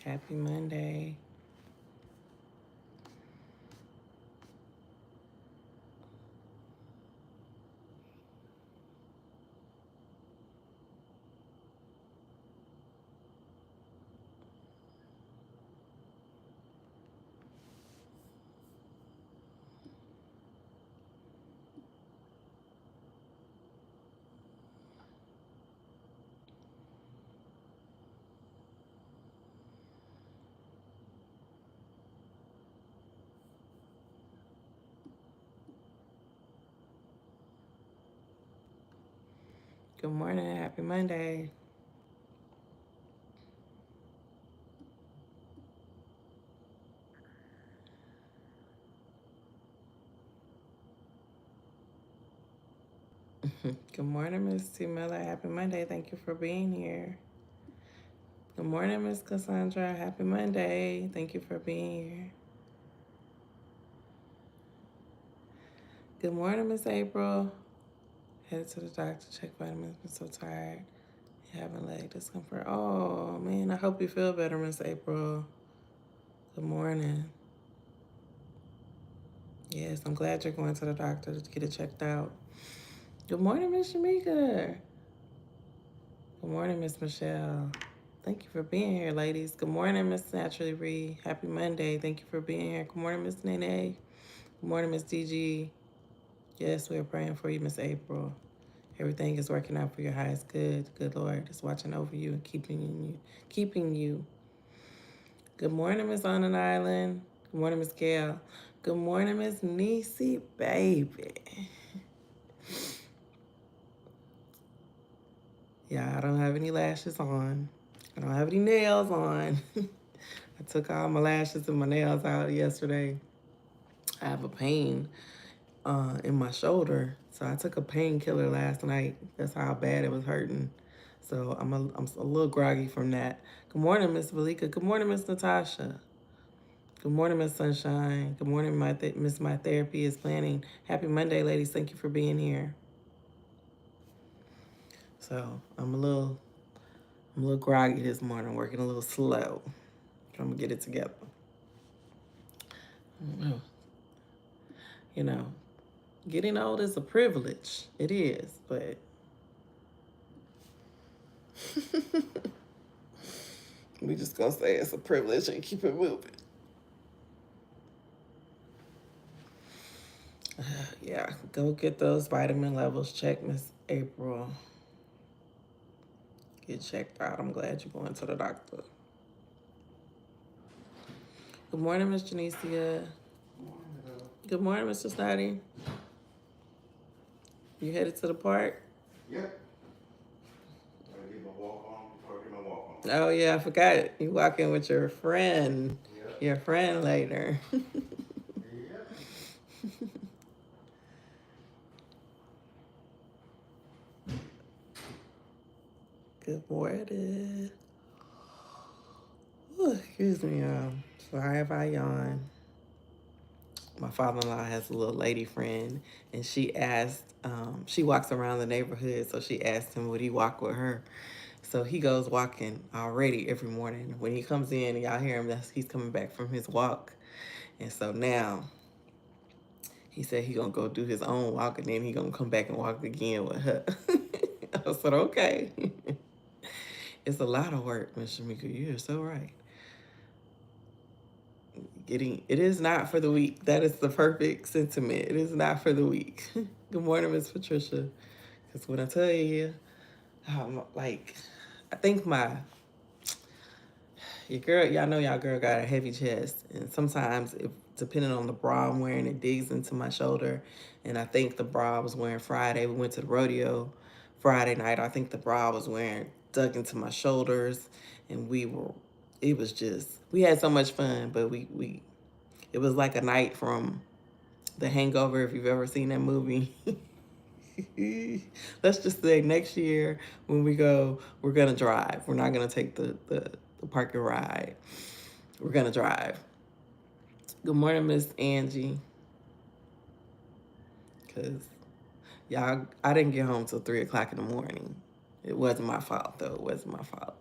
Happy Monday. Good morning. Happy Monday. Good morning, Miss T. Miller. Happy Monday. Thank you for being here. Good morning, Miss Cassandra. Happy Monday. Thank you for being here. Good morning, Miss April. Headed to the doctor, check vitamins. Been so tired. Having leg discomfort. Oh, man. I hope you feel better, Miss April. Good morning. Yes, I'm glad you're going to the doctor to get it checked out. Good morning, Miss Shamika. Good morning, Miss Michelle. Thank you for being here, ladies. Good morning, Miss Naturally Reed. Happy Monday. Thank you for being here. Good morning, Miss Nene. Good morning, Miss DG. Yes, we are praying for you, Miss April. Everything is working out for your highest good. Good Lord is watching over you and keeping you. Good morning, Miss On an Island. Good morning, Miss Gail. Good morning, Miss Niecy, baby. Yeah, I don't have any lashes on. I don't have any nails on. I took all my lashes and my nails out yesterday. I have a pain in my shoulder, so I took a painkiller last night. That's how bad it was hurting. So I'm a little groggy from that. Good morning, Miss Valika. Good morning, Miss Natasha. Good morning, Miss Sunshine. Good morning, Miss My Therapy is Planning. Happy Monday, ladies. Thank you for being here. So I'm a little groggy this morning, working a little slow. I'm gonna get it together. You know, getting old is a privilege. It is, but we just gonna say it's a privilege and keep it moving. Yeah, go get those vitamin levels checked, Miss April. Get checked out. I'm glad you're going to the doctor. Good morning, Miss Janicia. Good morning, Mr. Snotty. You headed to the park? Yep. Gotta get my walk on before I get my walk on. Oh yeah, I forgot. You walking with your friend. Yep. Your friend later. Yep. Good morning. Ooh, excuse me, y'all. Sorry if I yawn. My father-in-law has a little lady friend, and she asked, she walks around the neighborhood, so she asked him would he walk with her. So he goes walking already every morning. When he comes in, y'all hear him, he's coming back from his walk. And so now he said he gonna go do his own walk, and then he gonna come back and walk again with her. I said, okay. It's a lot of work, Miss Shamika. You're so right. It is not for the weak. That is the perfect sentiment. It is not for the weak. Good morning, Miss Patricia. Because when I tell you, like, I think your girl, y'all know y'all girl got a heavy chest. And sometimes, depending on the bra I'm wearing, it digs into my shoulder. And I think the bra I was wearing Friday, we went to the rodeo Friday night. I think the bra I was wearing dug into my shoulders. And it was just, we had so much fun, but it was like a night from The Hangover, if you've ever seen that movie. Let's just say next year when we go, we're gonna drive. We're not gonna take the parking ride. We're gonna drive. Good morning, Miss Angie. Cause y'all, I didn't get home till 3 o'clock in the morning. It wasn't my fault though. It wasn't my fault.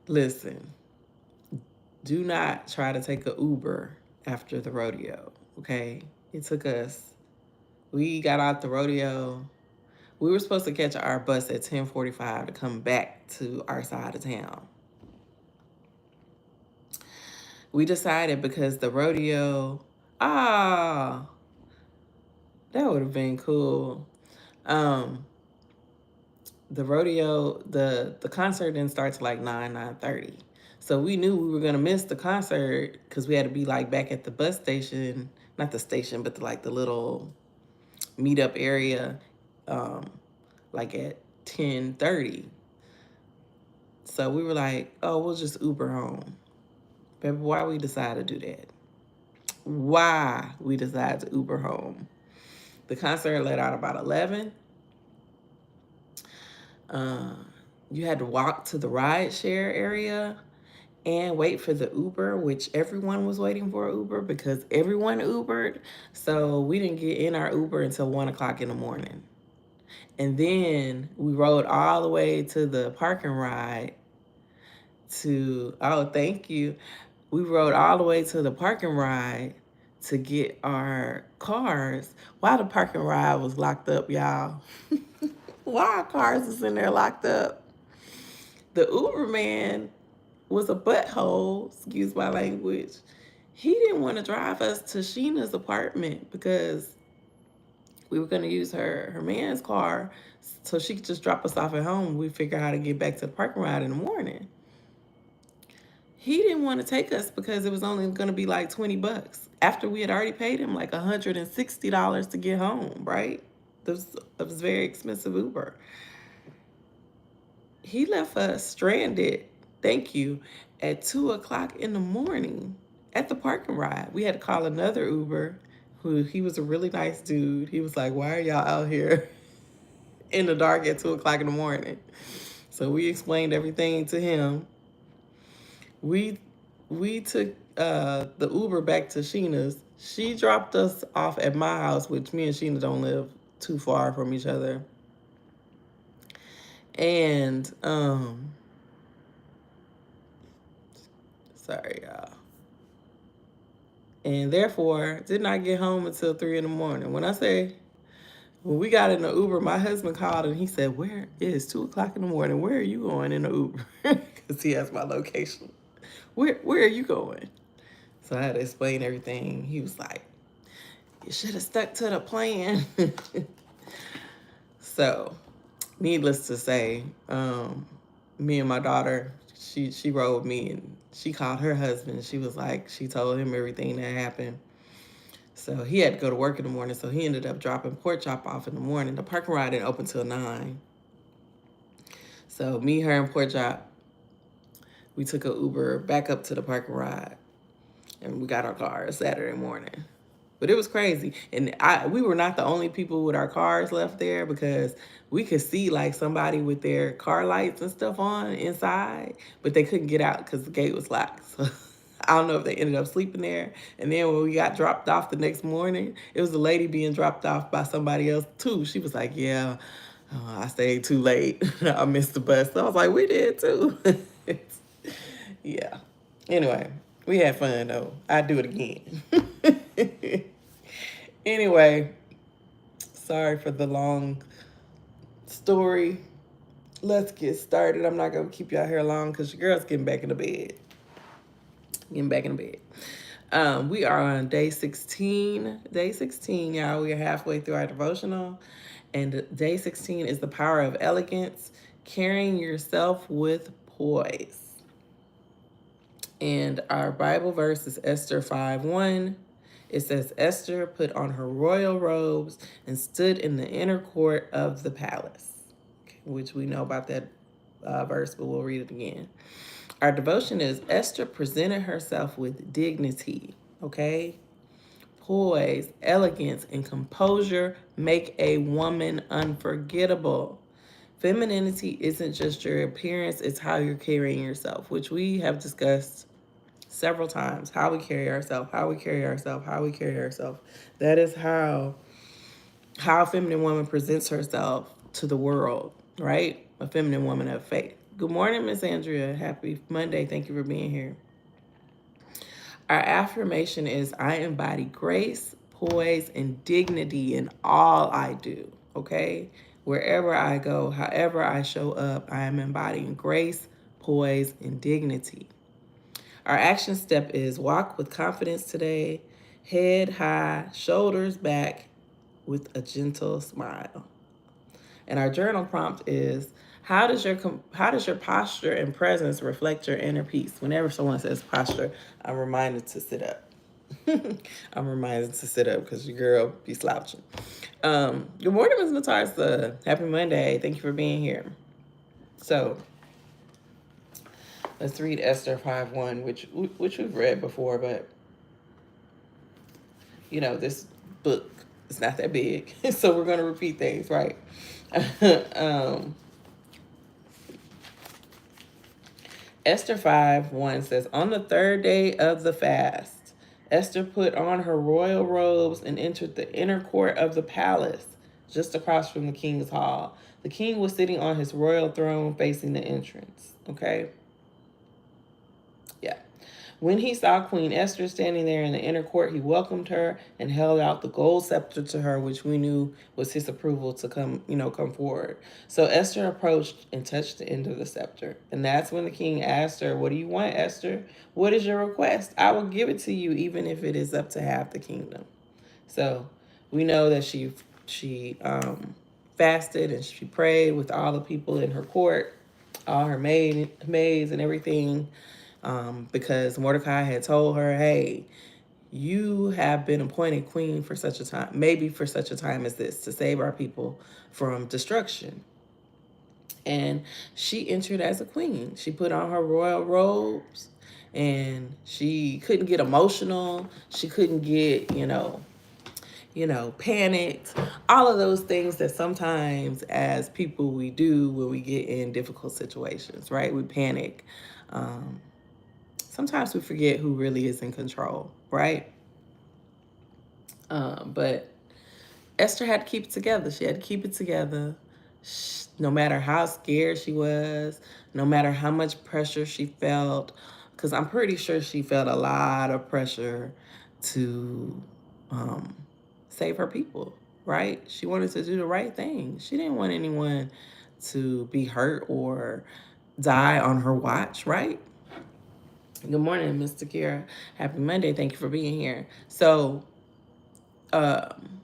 Listen, do not try to take a Uber after the rodeo, okay? It took us, we got out the rodeo. We were supposed to catch our bus at 10:45 to come back to our side of town. We decided because the rodeo, ah, that would have been cool. Um, the rodeo, the concert didn't start till like 9:30. So we knew we were gonna miss the concert because we had to be like back at the bus station, not the station, but the little meetup area, um, like at 10:30. So we were like, oh, we'll just Uber home. Baby, why we decided to do that? Why we decided to Uber home? The concert let out about 11. Uh, you had to walk to the ride share area and wait for the Uber, which everyone was waiting for Uber because everyone Ubered. So we didn't get in our Uber until 1 o'clock in the morning. And then we rode all the way to the parking ride oh, thank you. We rode all the way to the parking ride to get our cars while the parking ride was locked up, y'all. Why our cars was in there locked up? The Uber man was a butthole, excuse my language. He didn't want to drive us to Sheena's apartment because we were going to use her man's car so she could just drop us off at home. We figure out how to get back to the parking ride in the morning. He didn't want to take us because it was only going to be like $20 after we had already paid him like $160 to get home, right? It was very expensive Uber. He left us stranded, thank you, at 2 o'clock in the morning at the parking ride. We had to call another Uber he was a really nice dude. He was like, why are y'all out here in the dark at 2 o'clock in the morning? So we explained everything to him. We took the Uber back to Sheena's. She dropped us off at my house, which me and Sheena don't live too far from each other. And sorry, y'all. And therefore did not get home until 3 in the morning. When we got in the Uber, my husband called and he said, "Where it is 2 o'clock in the morning? Where are you going in the Uber?" Because he has my location. Where are you going? So I had to explain everything. He was like, "You should have stuck to the plan." So, needless to say, me and my daughter, she rode me and she called her husband. She told him everything that happened. So he had to go to work in the morning. So he ended up dropping Pork Chop off in the morning. The parking ride didn't open till 9. So me, her, and Pork Chop, we took an Uber back up to the parking ride, and we got our car Saturday morning. But it was crazy. And we were not the only people with our cars left there because we could see like somebody with their car lights and stuff on inside, but they couldn't get out because the gate was locked. So I don't know if they ended up sleeping there. And then when we got dropped off the next morning, it was a lady being dropped off by somebody else too. She was like, yeah, I stayed too late. I missed the bus. So I was like, we did too. Yeah. Anyway, we had fun though. I'd do it again. Anyway, sorry for the long story. Let's get started. I'm not going to keep y'all here long because your girl's getting back in the bed. We are on day 16. Day 16, y'all. We are halfway through our devotional. And day 16 is the power of elegance, carrying yourself with poise. And our Bible verse is Esther 5:1. It says, Esther put on her royal robes and stood in the inner court of the palace, which we know about that verse, but we'll read it again. Our devotion is Esther presented herself with dignity, okay? Poise, elegance, and composure make a woman unforgettable. Femininity isn't just your appearance, it's how you're carrying yourself, which we have discussed several times. How we carry ourselves. That is how a feminine woman presents herself to the world, right? A feminine woman of faith. Good morning, Miss Andrea. Happy Monday. Thank you for being here. Our affirmation is I embody grace, poise, and dignity in all I do. Okay? Wherever I go, however I show up, I am embodying grace, poise, and dignity. Our action step is walk with confidence today, head high, shoulders back with a gentle smile. And our journal prompt is how does your posture and presence reflect your inner peace? Whenever someone says posture, I'm reminded to sit up. I'm reminded to sit up because your girl be slouching. Good morning, Ms. Natarsa. Happy Monday. Thank you for being here. So let's read Esther 5:1, which we've read before, but this book is not that big, so we're gonna repeat things, right? um, Esther 5:1 says, on the third day of the fast, Esther put on her royal robes and entered the inner court of the palace, just across from the king's hall. The king was sitting on his royal throne facing the entrance. Okay? Yeah. When he saw Queen Esther standing there in the inner court, he welcomed her and held out the gold scepter to her, which we knew was his approval to come forward. So Esther approached and touched the end of the scepter. And that's when the king asked her, what do you want, Esther? What is your request? I will give it to you, even if it is up to half the kingdom. So we know that she fasted and she prayed with all the people in her court, all her maids and everything, because Mordecai had told her, hey, you have been appointed queen for such a time, maybe for such a time as this, to save our people from destruction. And she entered as a queen. She put on her royal robes and she couldn't get emotional. She couldn't get, panicked, all of those things that sometimes as people we do when we get in difficult situations, right? We panic. Sometimes we forget who really is in control, right? But Esther had to keep it together. She had to keep it together. No matter how scared she was, no matter how much pressure she felt, because I'm pretty sure she felt a lot of pressure to save her people, right? She wanted to do the right thing. She didn't want anyone to be hurt or die on her watch, right? Good morning, Mr. Kira. Happy Monday. Thank you for being here. So, um,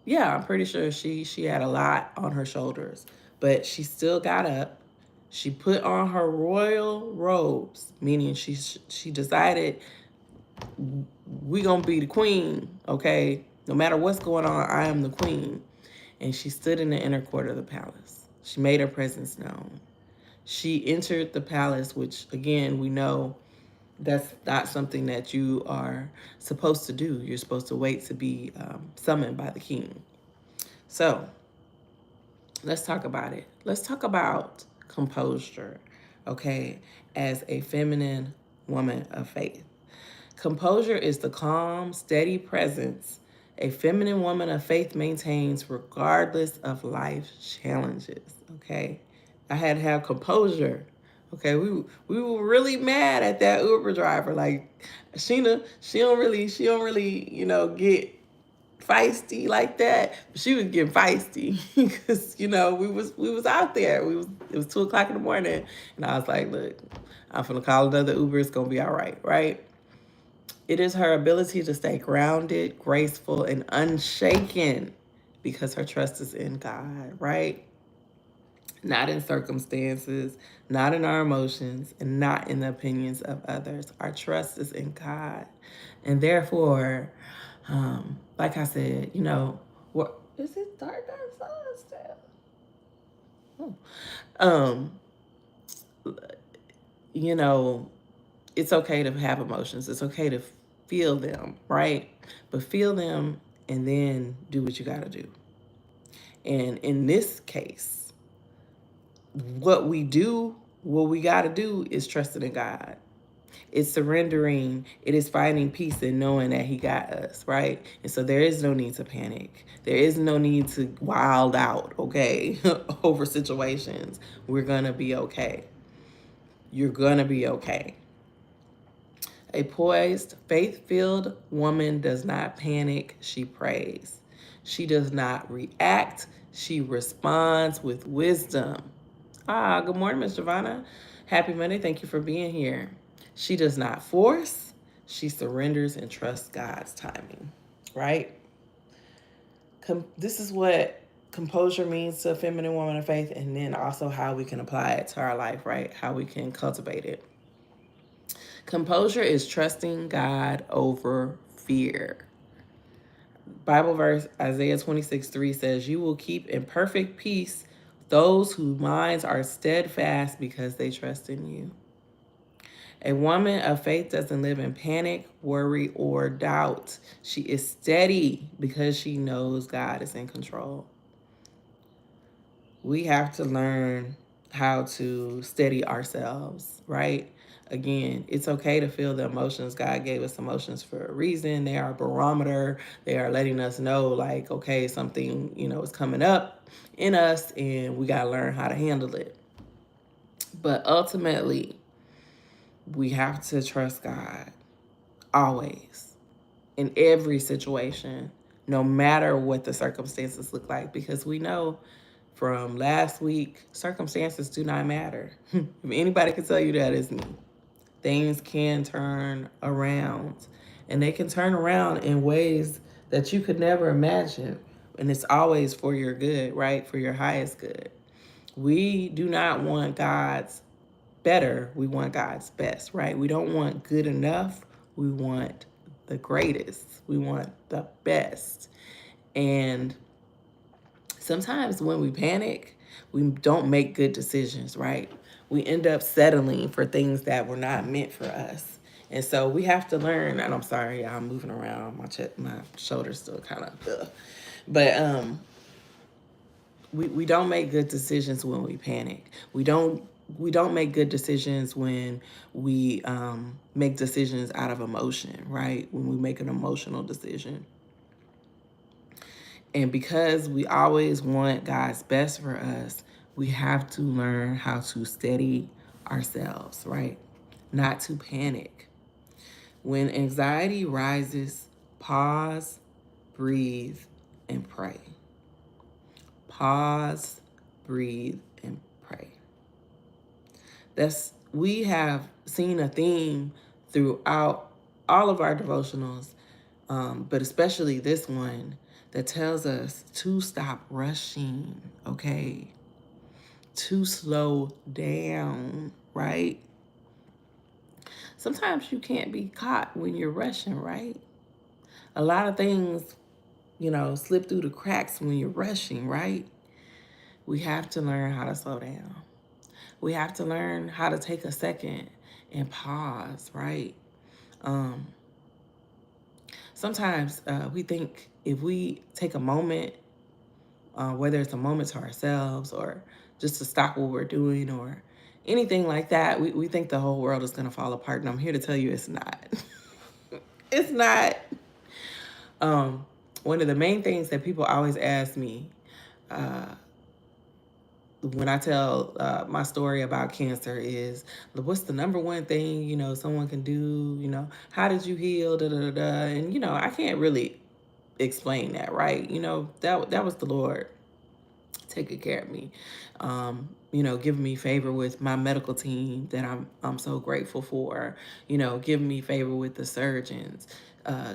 yeah, I'm pretty sure she had a lot on her shoulders, but she still got up. She put on her royal robes, meaning she decided we gonna be the queen, okay? No matter what's going on, I am the queen. And she stood in the inner court of the palace. She made her presence known. She entered the palace, which again we know that's not something that you are supposed to do. You're supposed to wait to be summoned by the king. So let's talk about it. Let's talk about composure, okay, as a feminine woman of faith. Composure is the calm, steady presence a feminine woman of faith maintains regardless of life's challenges, okay? I had to have composure. Okay, we were really mad at that Uber driver. Like Sheena, she don't really, get feisty like that. But she was getting feisty because we was out there. It was 2 o'clock in the morning, and I was like, look, I'm gonna call another Uber. It's gonna be all right, right? It is her ability to stay grounded, graceful, and unshaken because her trust is in God, right? Not in circumstances, not in our emotions, and not in the opinions of others. Our trust is in God. And therefore, like I said, what is it dark outside still? Oh. You know, it's okay to have emotions. It's okay to feel them, right? But feel them and then do what you got to do. And in this case, what we got to do is trust in God. It's surrendering. It is finding peace and knowing that he got us, right? And so there is no need to panic. There is no need to wild out, okay, over situations. We're going to be okay. You're going to be okay. A poised, faith-filled woman does not panic, she prays. She does not react, she responds with wisdom. Good morning, Miss Giovanna. Happy Monday. Thank you for being here. She does not force, she surrenders and trusts God's timing, right? This is what composure means to a feminine woman of faith, and then also how we can apply it to our life, right? How we can cultivate it. Composure is trusting God over fear. Bible verse Isaiah 26:3 says, "You will keep in perfect peace those whose minds are steadfast because they trust in you." A woman of faith doesn't live in panic, worry, or doubt. She is steady because she knows God is in control. We have to learn how to steady ourselves, right? Again, it's okay to feel the emotions. God gave us emotions for a reason. They are a barometer. They are letting us know, like, okay, something, is coming up in us and we got to learn how to handle it. But ultimately, we have to trust God always in every situation, no matter what the circumstances look like, because we know from last week, circumstances do not matter. If anybody can tell you that, it's me. Things can turn around, and they can turn around in ways that you could never imagine. And it's always for your good, right? For your highest good. We do not want God's better. We want God's best, right? We don't want good enough. We want the greatest. We want the best. And sometimes when we panic, we don't make good decisions, right? We end up settling for things that were not meant for us. And so we have to learn, and I'm sorry, I'm moving around. My shoulder's still kind of, but we don't make good decisions when we panic. We don't make good decisions when we make decisions out of emotion, right? When we make an emotional decision. And because we always want God's best for us, we have to learn how to steady ourselves, right? Not to panic. When anxiety rises, pause, breathe, and pray. Pause, breathe, and pray. We have seen a theme throughout all of our devotionals, but especially this one, that tells us to stop rushing, okay? To slow down, right? Sometimes you can't be caught when you're rushing, right? A lot of things, slip through the cracks when you're rushing, right? We have to learn how to slow down. We have to learn how to take a second and pause, right? Sometimes we think if we take a moment, whether it's a moment to ourselves or just to stop what we're doing or anything like that, we think the whole world is going to fall apart. And I'm here to tell you it's not. It's not. One of the main things that people always ask me when I tell my story about cancer is, what's the number one thing, someone can do, how did you heal, da, da, da, da. And, I can't really explain that, right? That was the Lord taking care of me, giving me favor with my medical team that I'm so grateful for, giving me favor with the surgeons,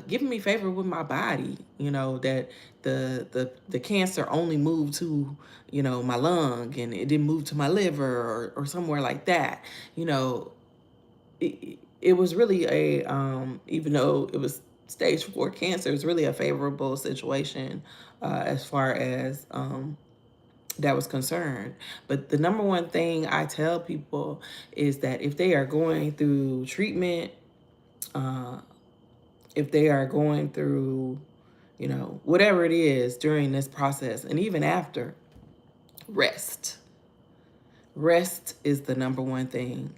giving me favor with my body, that the cancer only moved to, my lung and it didn't move to my liver or somewhere like that. It was really even though it was stage 4 cancer, it's really a favorable situation as far as that was concerned. But the number one thing I tell people is that if they are going through treatment, if they are going through, whatever it is during this process and even after, rest. Rest is the number one thing.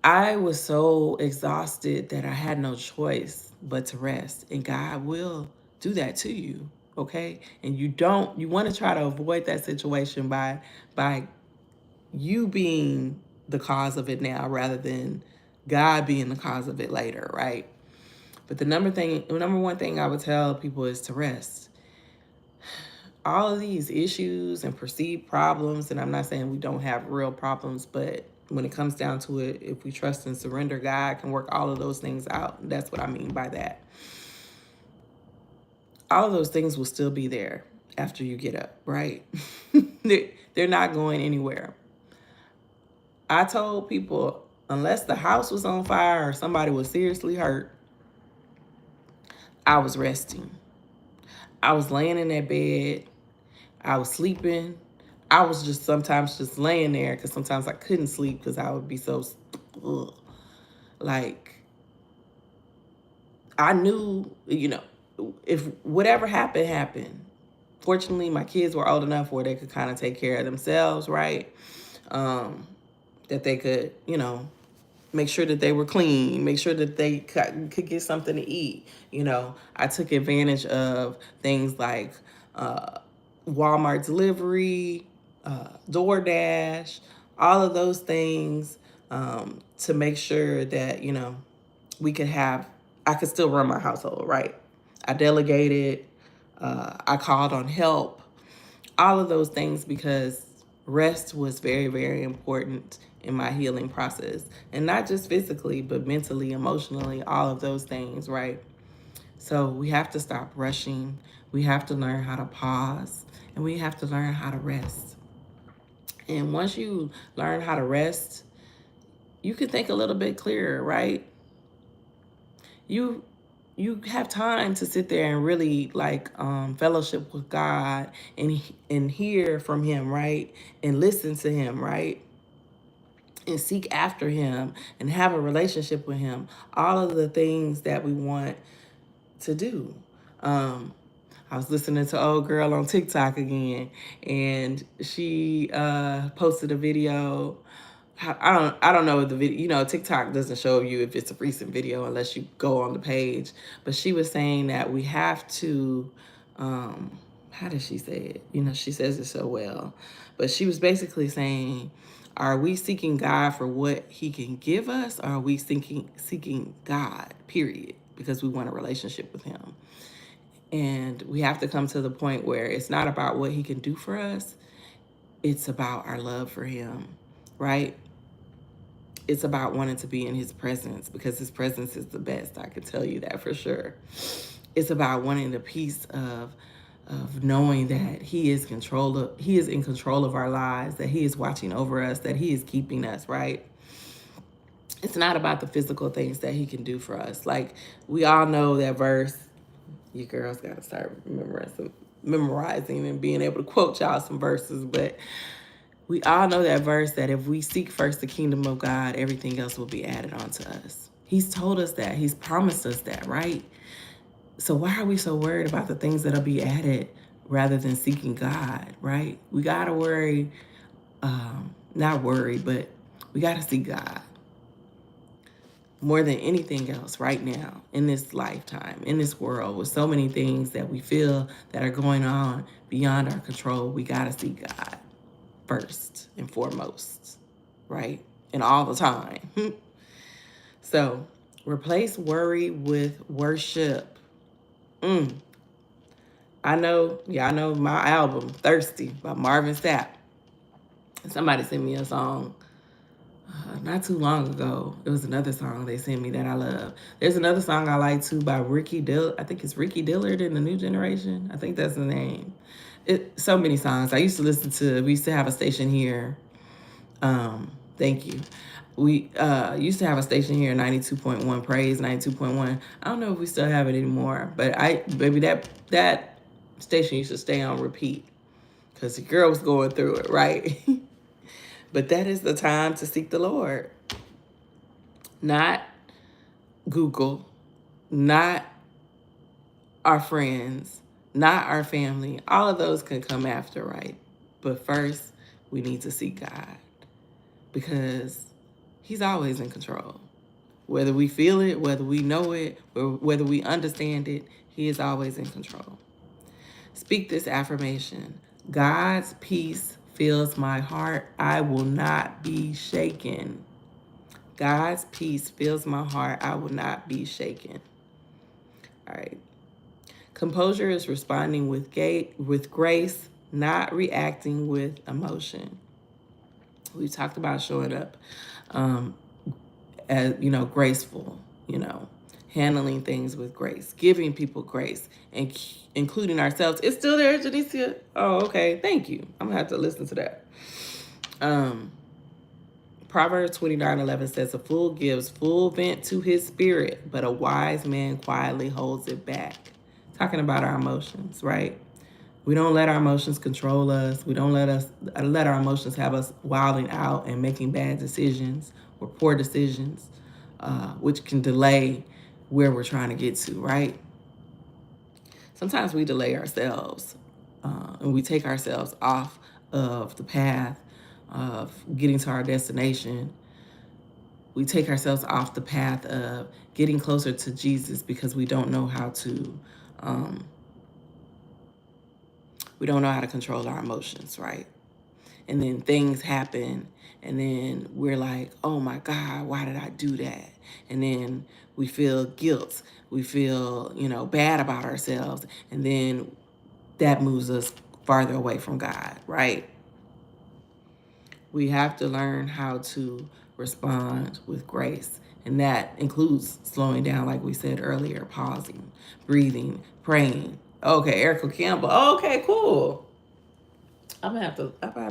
I was so exhausted that I had no choice but to rest. And God will do that to you. Okay. And you want to try to avoid that situation by you being the cause of it now rather than God being the cause of it later, right? But the number one thing I would tell people is to rest. All of these issues and perceived problems, and I'm not saying we don't have real problems, but when it comes down to it, if we trust and surrender, God can work all of those things out. That's what I mean by that. All of those things will still be there after you get up, right? They're not going anywhere. I told people, unless the house was on fire or somebody was seriously hurt, I was resting. I was laying in that bed. I was sleeping. I was just sometimes just laying there because sometimes I couldn't sleep because I would be so, ugh. Like, I knew, if whatever happened, happened. Fortunately, my kids were old enough where they could kind of take care of themselves, right? That they could, make sure that they were clean, make sure that they could get something to eat. I took advantage of things like Walmart delivery, DoorDash, all of those things to make sure that, we could have, I could still run my household, right? I delegated, I called on help, all of those things because rest was very, very important in my healing process. And not just physically, but mentally, emotionally, all of those things, right? So we have to stop rushing. We have to learn how to pause and we have to learn how to rest. And once you learn how to rest, you can think a little bit clearer, right? You you have time to sit there and really like fellowship with God and hear from him, right? And listen to him, right? And seek after him and have a relationship with him. All of the things that we want to do. Um, I was listening to old girl on TikTok again, and she posted a video. I don't know if the video. TikTok doesn't show you if it's a recent video unless you go on the page. But she was saying that we have to. How did she say it? She says it so well, but she was basically saying, are we seeking God for what he can give us, or are we seeking God, period, because we want a relationship with him? And we have to come to the point where it's not about what he can do for us. It's about our love for him, right? It's about wanting to be in his presence because his presence is the best. I can tell you that for sure. It's about wanting the peace of knowing that he is in control of our lives, that he is watching over us, that he is keeping us, right? It's not about the physical things that he can do for us. Like, we all know that verse. You girls got to start memorizing and being able to quote y'all some verses. But we all know that verse that if we seek first the kingdom of God, everything else will be added on to us. He's told us that. He's promised us that, right? So why are we so worried about the things that'll be added rather than seeking God, right? We got to worry, not worry, but we got to seek God more than anything else right now in this lifetime, in this world, with so many things that we feel that are going on beyond our control. We got to seek God first and foremost, right? And all the time. So replace worry with worship. I know, y'all know my album, Thirsty by Marvin Sapp. Somebody sent me a song not too long ago. It was another song they sent me that I love. There's another song I like too by Ricky Dill. I think it's Ricky Dillard in the New Generation. I think that's the name. So many songs. We used to have a station here. Thank you. We used to have a station here, 92.1 Praise, 92.1. I don't know if we still have it anymore, but that station used to stay on repeat because the girl was going through it, right? But that is the time to seek the Lord. Not Google, not our friends, not our family. All of those can come after, right? But first, we need to seek God because He's always in control. Whether we feel it, whether we know it, or whether we understand it, he is always in control. Speak this affirmation. God's peace fills my heart. I will not be shaken. God's peace fills my heart. I will not be shaken. All right. Composure is responding with grace, not reacting with emotion. We talked about showing up as, graceful, handling things with grace, giving people grace, and including ourselves. It's still there, Janicia? Oh, okay. Thank you. I'm going to have to listen to that. Proverbs 29:11 says, a fool gives full vent to his spirit, but a wise man quietly holds it back. Talking about our emotions, right? We don't let our emotions control us. We don't let our emotions have us wilding out and making bad decisions or poor decisions, which can delay where we're trying to get to, right? Sometimes we delay ourselves and we take ourselves off of the path of getting to our destination. We take ourselves off the path of getting closer to Jesus because we don't know how to control our emotions, right? And then things happen, and then we're like, oh my God, why did I do that? And then we feel guilt. We feel, bad about ourselves. And then that moves us farther away from God, right? We have to learn how to respond with grace. And that includes slowing down, like we said earlier, pausing, breathing, praying. Okay, Erica Campbell. Okay, cool. I'm gonna have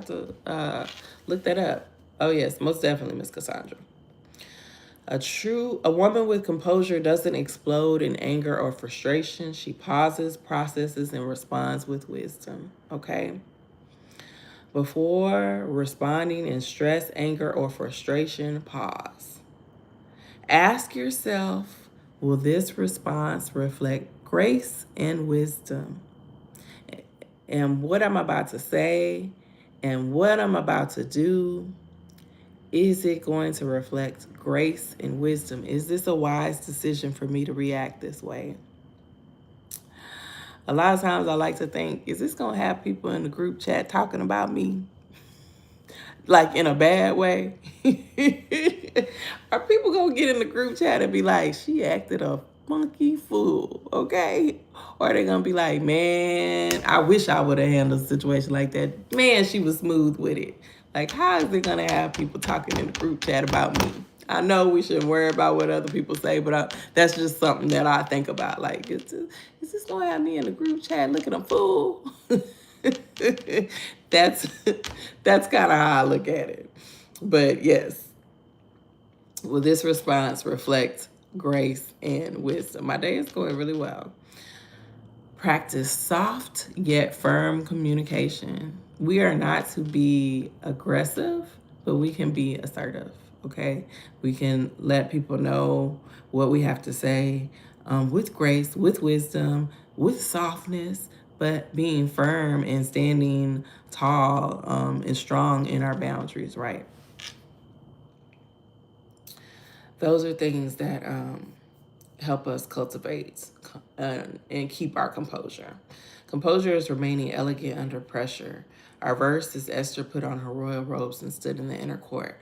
to look that up. Oh yes, most definitely, Miss Cassandra. A woman with composure doesn't explode in anger or frustration. She pauses, processes, and responds with wisdom. Okay. Before responding in stress, anger, or frustration, pause. Ask yourself, will this response reflect grace and wisdom? And what I'm about to say and what I'm about to do, is it going to reflect grace and wisdom? Is this a wise decision for me to react this way? A lot of times I like to think, is this going to have people in the group chat talking about me? Like in a bad way? Are people going to get in the group chat and be like, she acted a funky fool, okay? Or are they going to be like, man, I wish I would have handled a situation like that. Man, she was smooth with it. Like, how is it going to have people talking in the group chat about me? I know we shouldn't worry about what other people say, but that's just something that I think about. Like, is this going to have me in the group chat looking a fool? that's kind of how I look at it. But yes, will this response reflect grace and wisdom? My day is going really well. Practice soft yet firm communication. We are not to be aggressive, but we can be assertive, okay? We can let people know what we have to say with grace, with wisdom, with softness, but being firm and standing tall and strong in our boundaries, right? Those are things that help us cultivate and keep our composure. Composure is remaining elegant under pressure. Our verse is Esther put on her royal robes and stood in the inner court.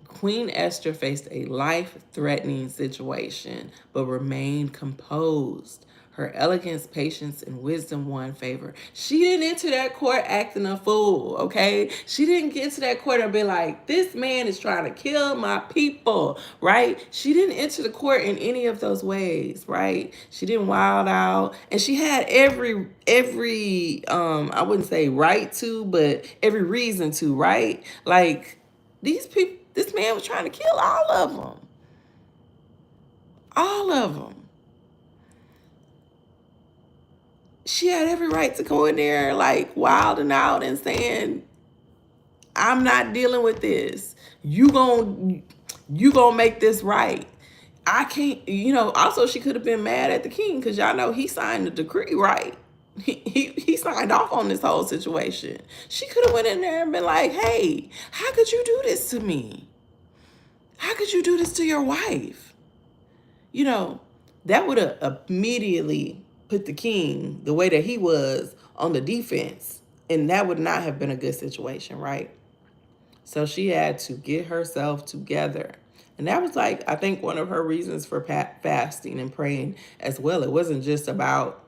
Queen Esther faced a life-threatening situation, but remained composed. Her elegance, patience, and wisdom won favor. She didn't enter that court acting a fool, okay? She didn't get to that court and be like, this man is trying to kill my people, right? She didn't enter the court in any of those ways, right? She didn't wild out. And she had every I wouldn't say right to, but every reason to, right? Like, these people, this man was trying to kill all of them. All of them. She had every right to go in there like wilding out and saying, I'm not dealing with this. You gonna make this right. I can't, also she could have been mad at the king because y'all know he signed the decree, right? He signed off on this whole situation. She could have went in there and been like, hey, how could you do this to me? How could you do this to your wife? You know, that would have immediately put the king, the way that he was, on the defense. And that would not have been a good situation, right? So she had to get herself together. And that was like, I think, one of her reasons for fasting and praying as well. It wasn't just about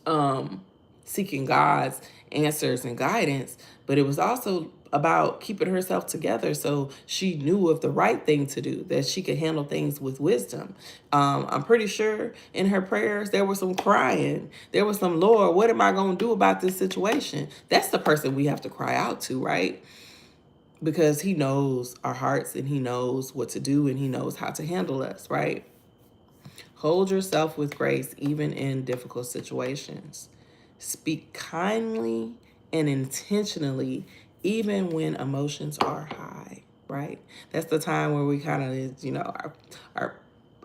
um, seeking God's answers and guidance, but it was also about keeping herself together so she knew of the right thing to do, that she could handle things with wisdom. I'm pretty sure in her prayers there was some crying. There was some, Lord, what am I going to do about this situation? That's the person we have to cry out to, right? Because he knows our hearts and he knows what to do and he knows how to handle us, right? Hold yourself with grace even in difficult situations. Speak kindly and intentionally even when emotions are high, right? That's the time where we kind of, our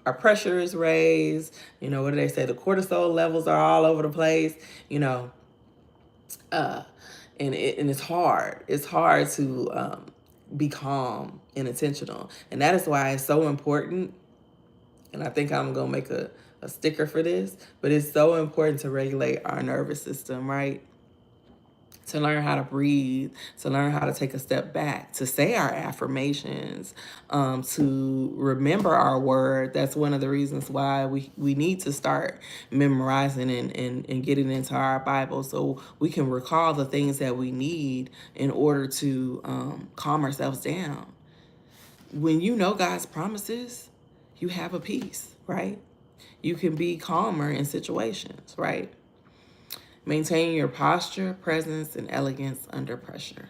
our pressure is raised. What do they say? The cortisol levels are all over the place, you know, uh, and it's hard. It's hard to be calm and intentional, and that is why it's so important. And I think I'm gonna make a sticker for this, but it's so important to regulate our nervous system, right? To learn how to breathe, to learn how to take a step back, to say our affirmations, to remember our word. That's one of the reasons why we need to start memorizing and getting into our Bible so we can recall the things that we need in order to calm ourselves down. When you know God's promises, you have a peace, right? You can be calmer in situations, right? Maintain your posture, presence, and elegance under pressure.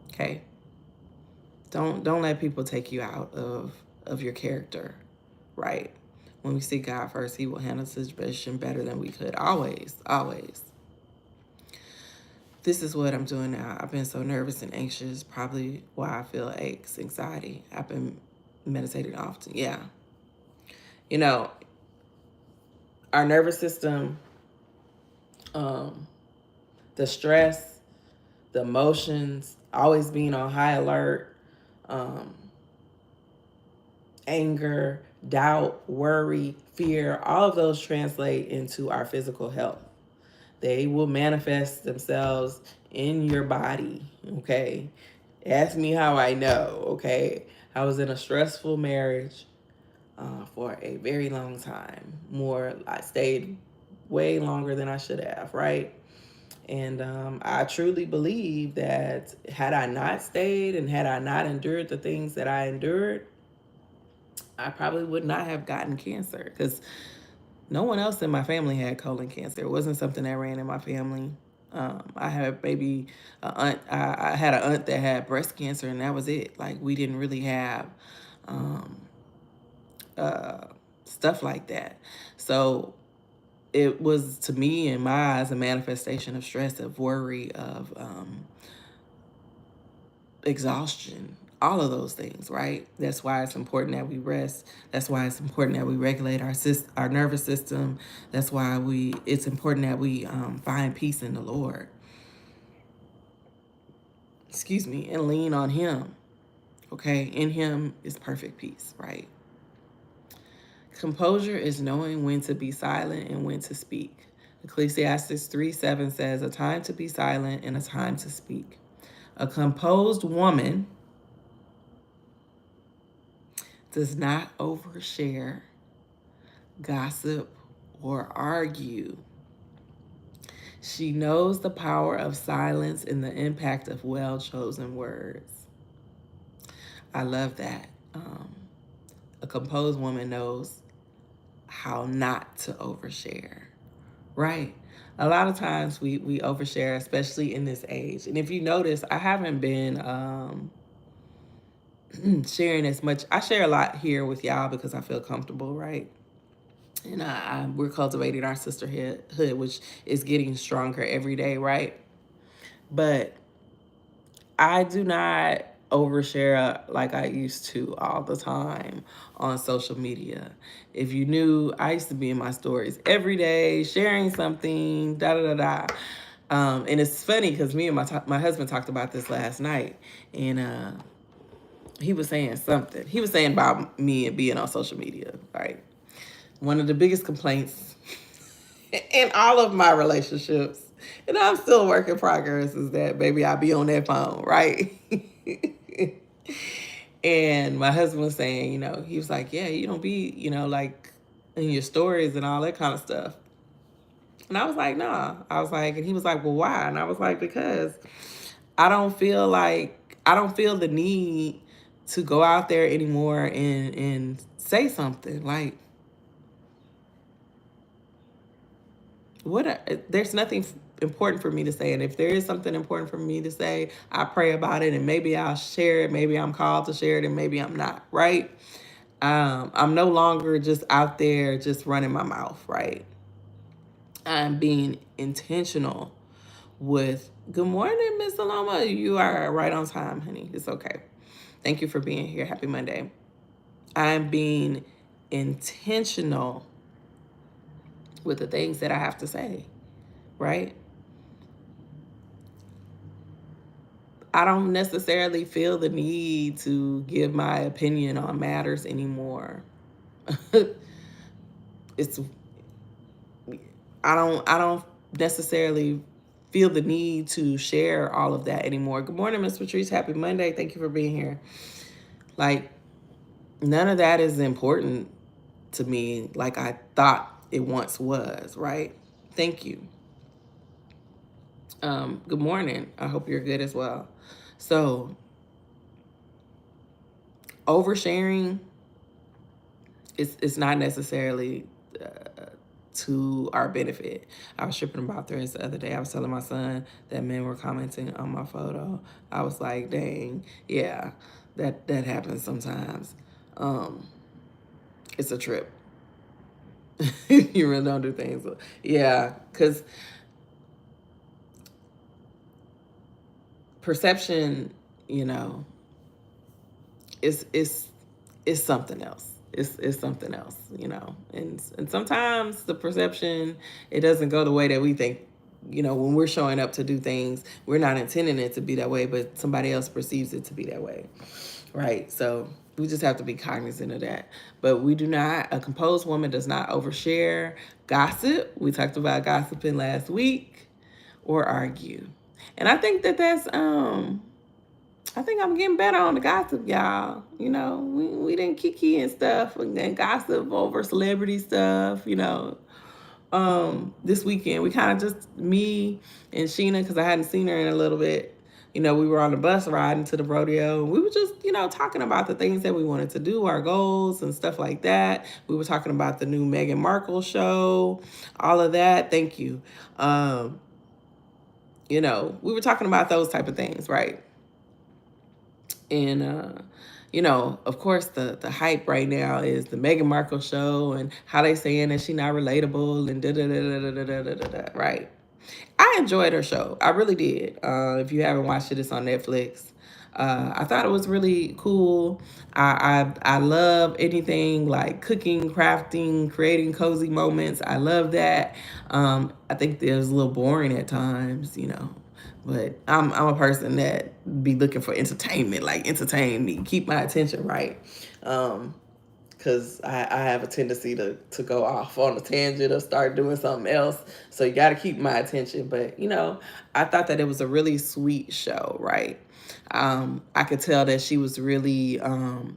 Okay? Don't let people take you out of your character, right? When we seek God first, He will handle the situation better than we could. Always, always. This is what I'm doing now. I've been so nervous and anxious, probably why I feel aches, anxiety. I've been meditating often. Yeah. You know, our nervous system, um, the stress, the emotions, always being on high alert, um, anger, doubt, worry, fear, all of those translate into our physical health. They will manifest themselves in your body, okay? Ask me how I know, okay? I was in a stressful marriage for a very long time. I stayed way longer than I should have, right? And I truly believe that had I not stayed and had I not endured the things that I endured, I probably would not have gotten cancer because no one else in my family had colon cancer. It wasn't something that ran in my family. I had maybe a aunt. I had an aunt that had breast cancer, and that was it. Like we didn't really have um, uh, stuff like that. So it was, to me, in my eyes, a manifestation of stress, of worry, of exhaustion, all of those things, right? That's why it's important that we rest. That's why it's important that we regulate our nervous system. That's why it's important that we find peace in the Lord. Excuse me, and lean on Him. Okay, in Him is perfect peace, right? Composure is knowing when to be silent and when to speak. Ecclesiastes 3:7 says, "A time to be silent and a time to speak." A composed woman does not overshare, gossip, or argue. She knows the power of silence and the impact of well chosen words. I love that. A composed woman knows how not to overshare, right? A lot of times we overshare, especially in this age. And if you notice, I haven't been sharing as much. I share a lot here with y'all because I feel comfortable, right? And we're cultivating our sisterhood, which is getting stronger every day, right? But I do not overshare like I used to all the time on social media. If you knew, I used to be in my stories every day, sharing something, da da da da. And it's funny because me and my husband talked about this last night, and he was saying something. He was saying about me and being on social media, right? One of the biggest complaints in all of my relationships, and I'm still a work in progress, is that baby, I be on that phone, right? And my husband was saying, he was like, yeah, you don't be, like in your stories and all that kind of stuff. And I was like, nah. I was like, and he was like, well, why? And I was like, because I don't feel the need to go out there anymore and say something. Like, there's nothing important for me to say. And if there is something important for me to say, I pray about it and maybe I'll share it. Maybe I'm called to share it and maybe I'm not, right? I'm no longer just out there just running my mouth, right? I'm being intentional with good morning, Miss Saloma. You are right on time, honey. It's okay. Thank you for being here. Happy Monday. I'm being intentional with the things that I have to say, right? I don't necessarily feel the need to give my opinion on matters anymore. it's I don't necessarily feel the need to share all of that anymore. Good morning, Miss Patrice. Happy Monday. Thank you for being here. Like, none of that is important to me like I thought it once was, right? Thank you. Good morning. I hope you're good as well. So, oversharing it's not necessarily to our benefit. I was tripping about this the other day. I was telling my son that men were commenting on my photo. I was like, dang, yeah, that happens sometimes. It's a trip. You really don't do things. Yeah, because perception, you know, is something else. It's something else, and sometimes the perception, it doesn't go the way that we think. When we're showing up to do things, we're not intending it to be that way, but somebody else perceives it to be that way, right? So we just have to be cognizant of that. But we do not. A composed woman does not overshare, gossip. We talked about gossiping last week, or argue, and I think I think I'm getting better on the gossip, y'all. We didn't kiki and stuff and gossip over celebrity stuff, This weekend, we kind of just, me and Sheena, because I hadn't seen her in a little bit, we were on the bus riding to the rodeo. And we were just, talking about the things that we wanted to do, our goals and stuff like that. We were talking about the new Meghan Markle show, all of that. Thank you. We were talking about those type of things, right? And of course, the hype right now is the Meghan Markle show and how they saying that she not relatable and da da da da da da da da da. Right? I enjoyed her show. I really did. If you haven't watched it, it's on Netflix. I thought it was really cool. I love anything like cooking, crafting, creating cozy moments. I love that. I think it was a little boring at times, but I'm a person that be looking for entertainment, like entertain me, keep my attention, right? Because I have a tendency to go off on a tangent or start doing something else. So you got to keep my attention. But, I thought that it was a really sweet show, right? I could tell that she was really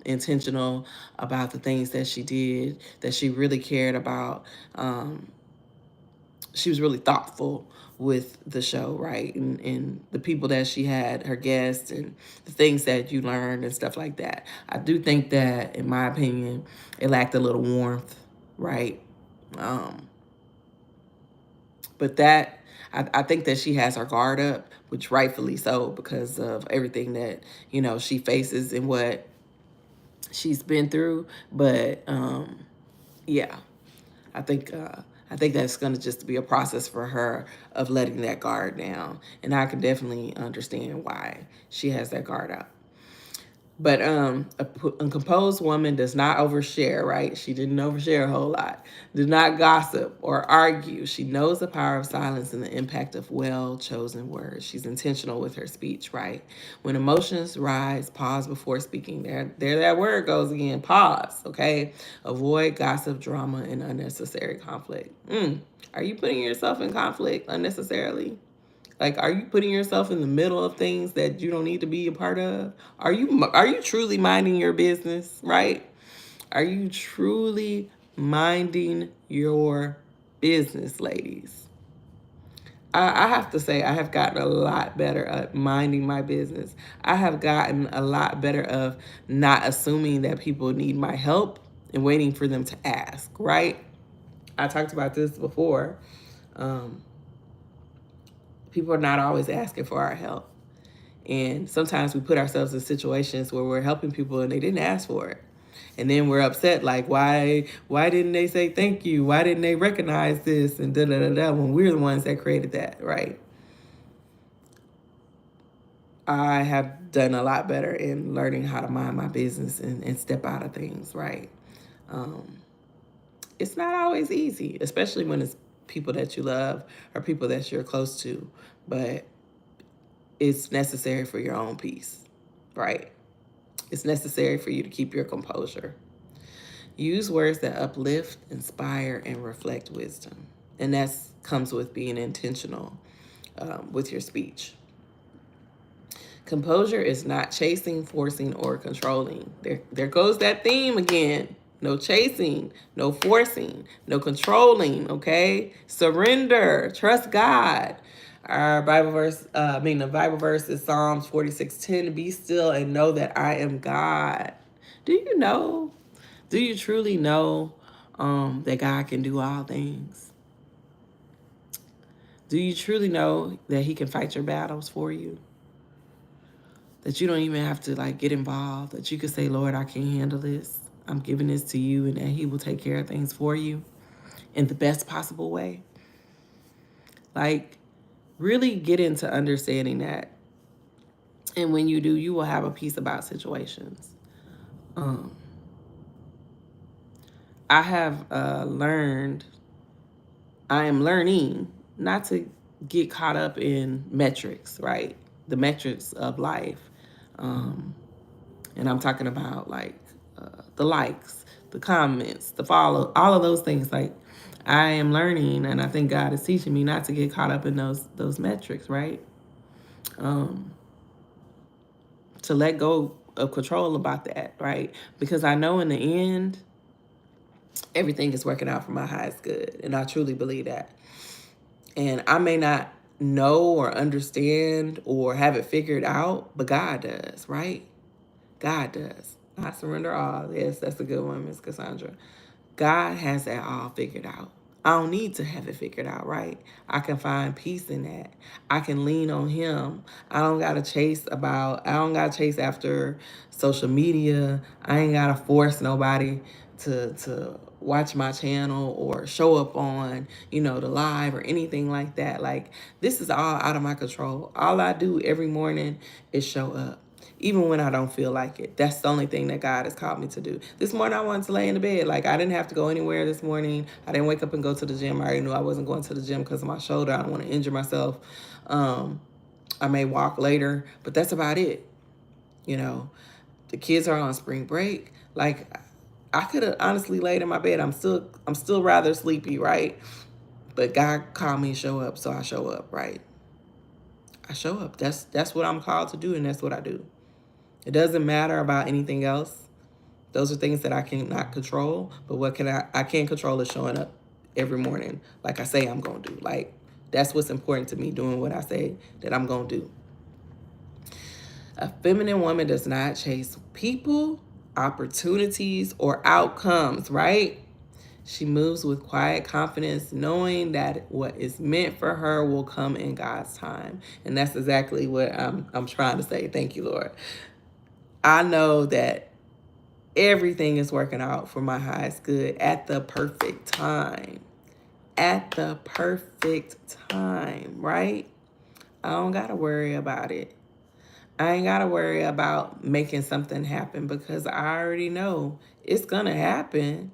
intentional about the things that she did, that she really cared about. She was really thoughtful with the show, right? And the people that she had, her guests, and the things that you learned and stuff like that. I do think that, in my opinion, it lacked a little warmth, right? But I think that she has her guard up, which rightfully so, because of everything that, she faces and what she's been through. But yeah, I think I think that's going to just be a process for her of letting that guard down, and I can definitely understand why she has that guard up. But a composed woman does not overshare, right? She didn't overshare a whole lot. Do not gossip or argue. She knows the power of silence and the impact of well-chosen words. She's intentional with her speech, right? When emotions rise, pause before speaking. There that word goes again, pause, okay? Avoid gossip, drama, and unnecessary conflict. Are you putting yourself in conflict unnecessarily? Like, are you putting yourself in the middle of things that you don't need to be a part of? Are you truly minding your business, right? Are you truly minding your business, ladies? I have to say, I have gotten a lot better at minding my business. I have gotten a lot better of not assuming that people need my help and waiting for them to ask, right? I talked about this before. Um, People are not always asking for our help. And sometimes we put ourselves in situations where we're helping people and they didn't ask for it. And then we're upset, like, why didn't they say thank you? Why didn't they recognize this? And da da da da, when we're the ones that created that, right? I have done a lot better in learning how to mind my business and step out of things, right? Um, it's not always easy, especially when it's people that you love or people that you're close to, but it's necessary for your own peace, right? It's necessary for you to keep your composure. Use words that uplift, inspire, and reflect wisdom. And that comes with being intentional with your speech. Composure is not chasing, forcing, or controlling. There goes that theme again. No chasing, no forcing, no controlling, okay? Surrender, trust God. Our Bible verse, the Bible verse is Psalms 46:10. Be still and know that I am God. Do you know? Do you truly know that God can do all things? Do you truly know that He can fight your battles for you? That you don't even have to like get involved, that you could say, Lord, I can't handle this. I'm giving this to you, and that He will take care of things for you in the best possible way. Like, really get into understanding that. And when you do, you will have a peace about situations. Um, I have I am learning not to get caught up in metrics, right? The metrics of life. Um, And I'm talking about like the likes, the comments, the follow, all of those things. Like, I am learning, and I think God is teaching me not to get caught up in those metrics, right? Um, to let go of control about that, right? Because I know in the end, everything is working out for my highest good, and I truly believe that. And I may not know or understand or have it figured out, but God does, right? God does. I surrender all. Yes, that's a good one, Miss Cassandra. God has that all figured out. I don't need to have it figured out, right? I can find peace in that. I can lean on Him. I don't gotta chase after social media. I ain't gotta force nobody to watch my channel or show up on, the live or anything like that. Like, this is all out of my control. All I do every morning is show up, even when I don't feel like it. That's the only thing that God has called me to do. This morning, I wanted to lay in the bed. Like, I didn't have to go anywhere this morning. I didn't wake up and go to the gym. I already knew I wasn't going to the gym because of my shoulder. I don't want to injure myself. I may walk later, but that's about it. You know, the kids are on spring break. Like, I could have honestly laid in my bed. I'm still rather sleepy, right? But God called me to show up, so I show up, right? I show up. That's what I'm called to do, and that's what I do. It doesn't matter about anything else. Those are things that I cannot control. But what I can control is showing up every morning, like I say I'm gonna do. Like, that's what's important to me, doing what I say that I'm gonna do. A feminine woman does not chase people, opportunities, or outcomes, right? She moves with quiet confidence, knowing that what is meant for her will come in God's time. And that's exactly what I'm trying to say. Thank you, Lord. I know that everything is working out for my highest good at the perfect time. At the perfect time, right? I don't got to worry about it. I ain't got to worry about making something happen because I already know it's going to happen.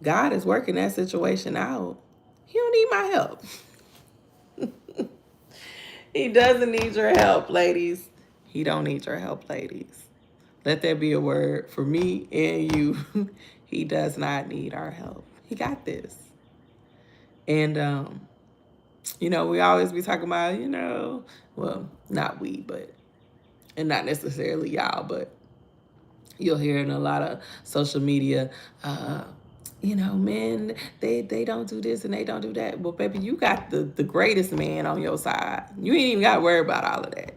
God is working that situation out. He don't need my help. He doesn't need your help, ladies. He don't need your help, ladies. Let that be a word for me and you. He does not need our help. He got this. And we always be talking about, well, not we, but and not necessarily y'all, but you'll hear in a lot of social media, men, they don't do this and they don't do that. Well, baby, you got the greatest man on your side. You ain't even got to worry about all of that.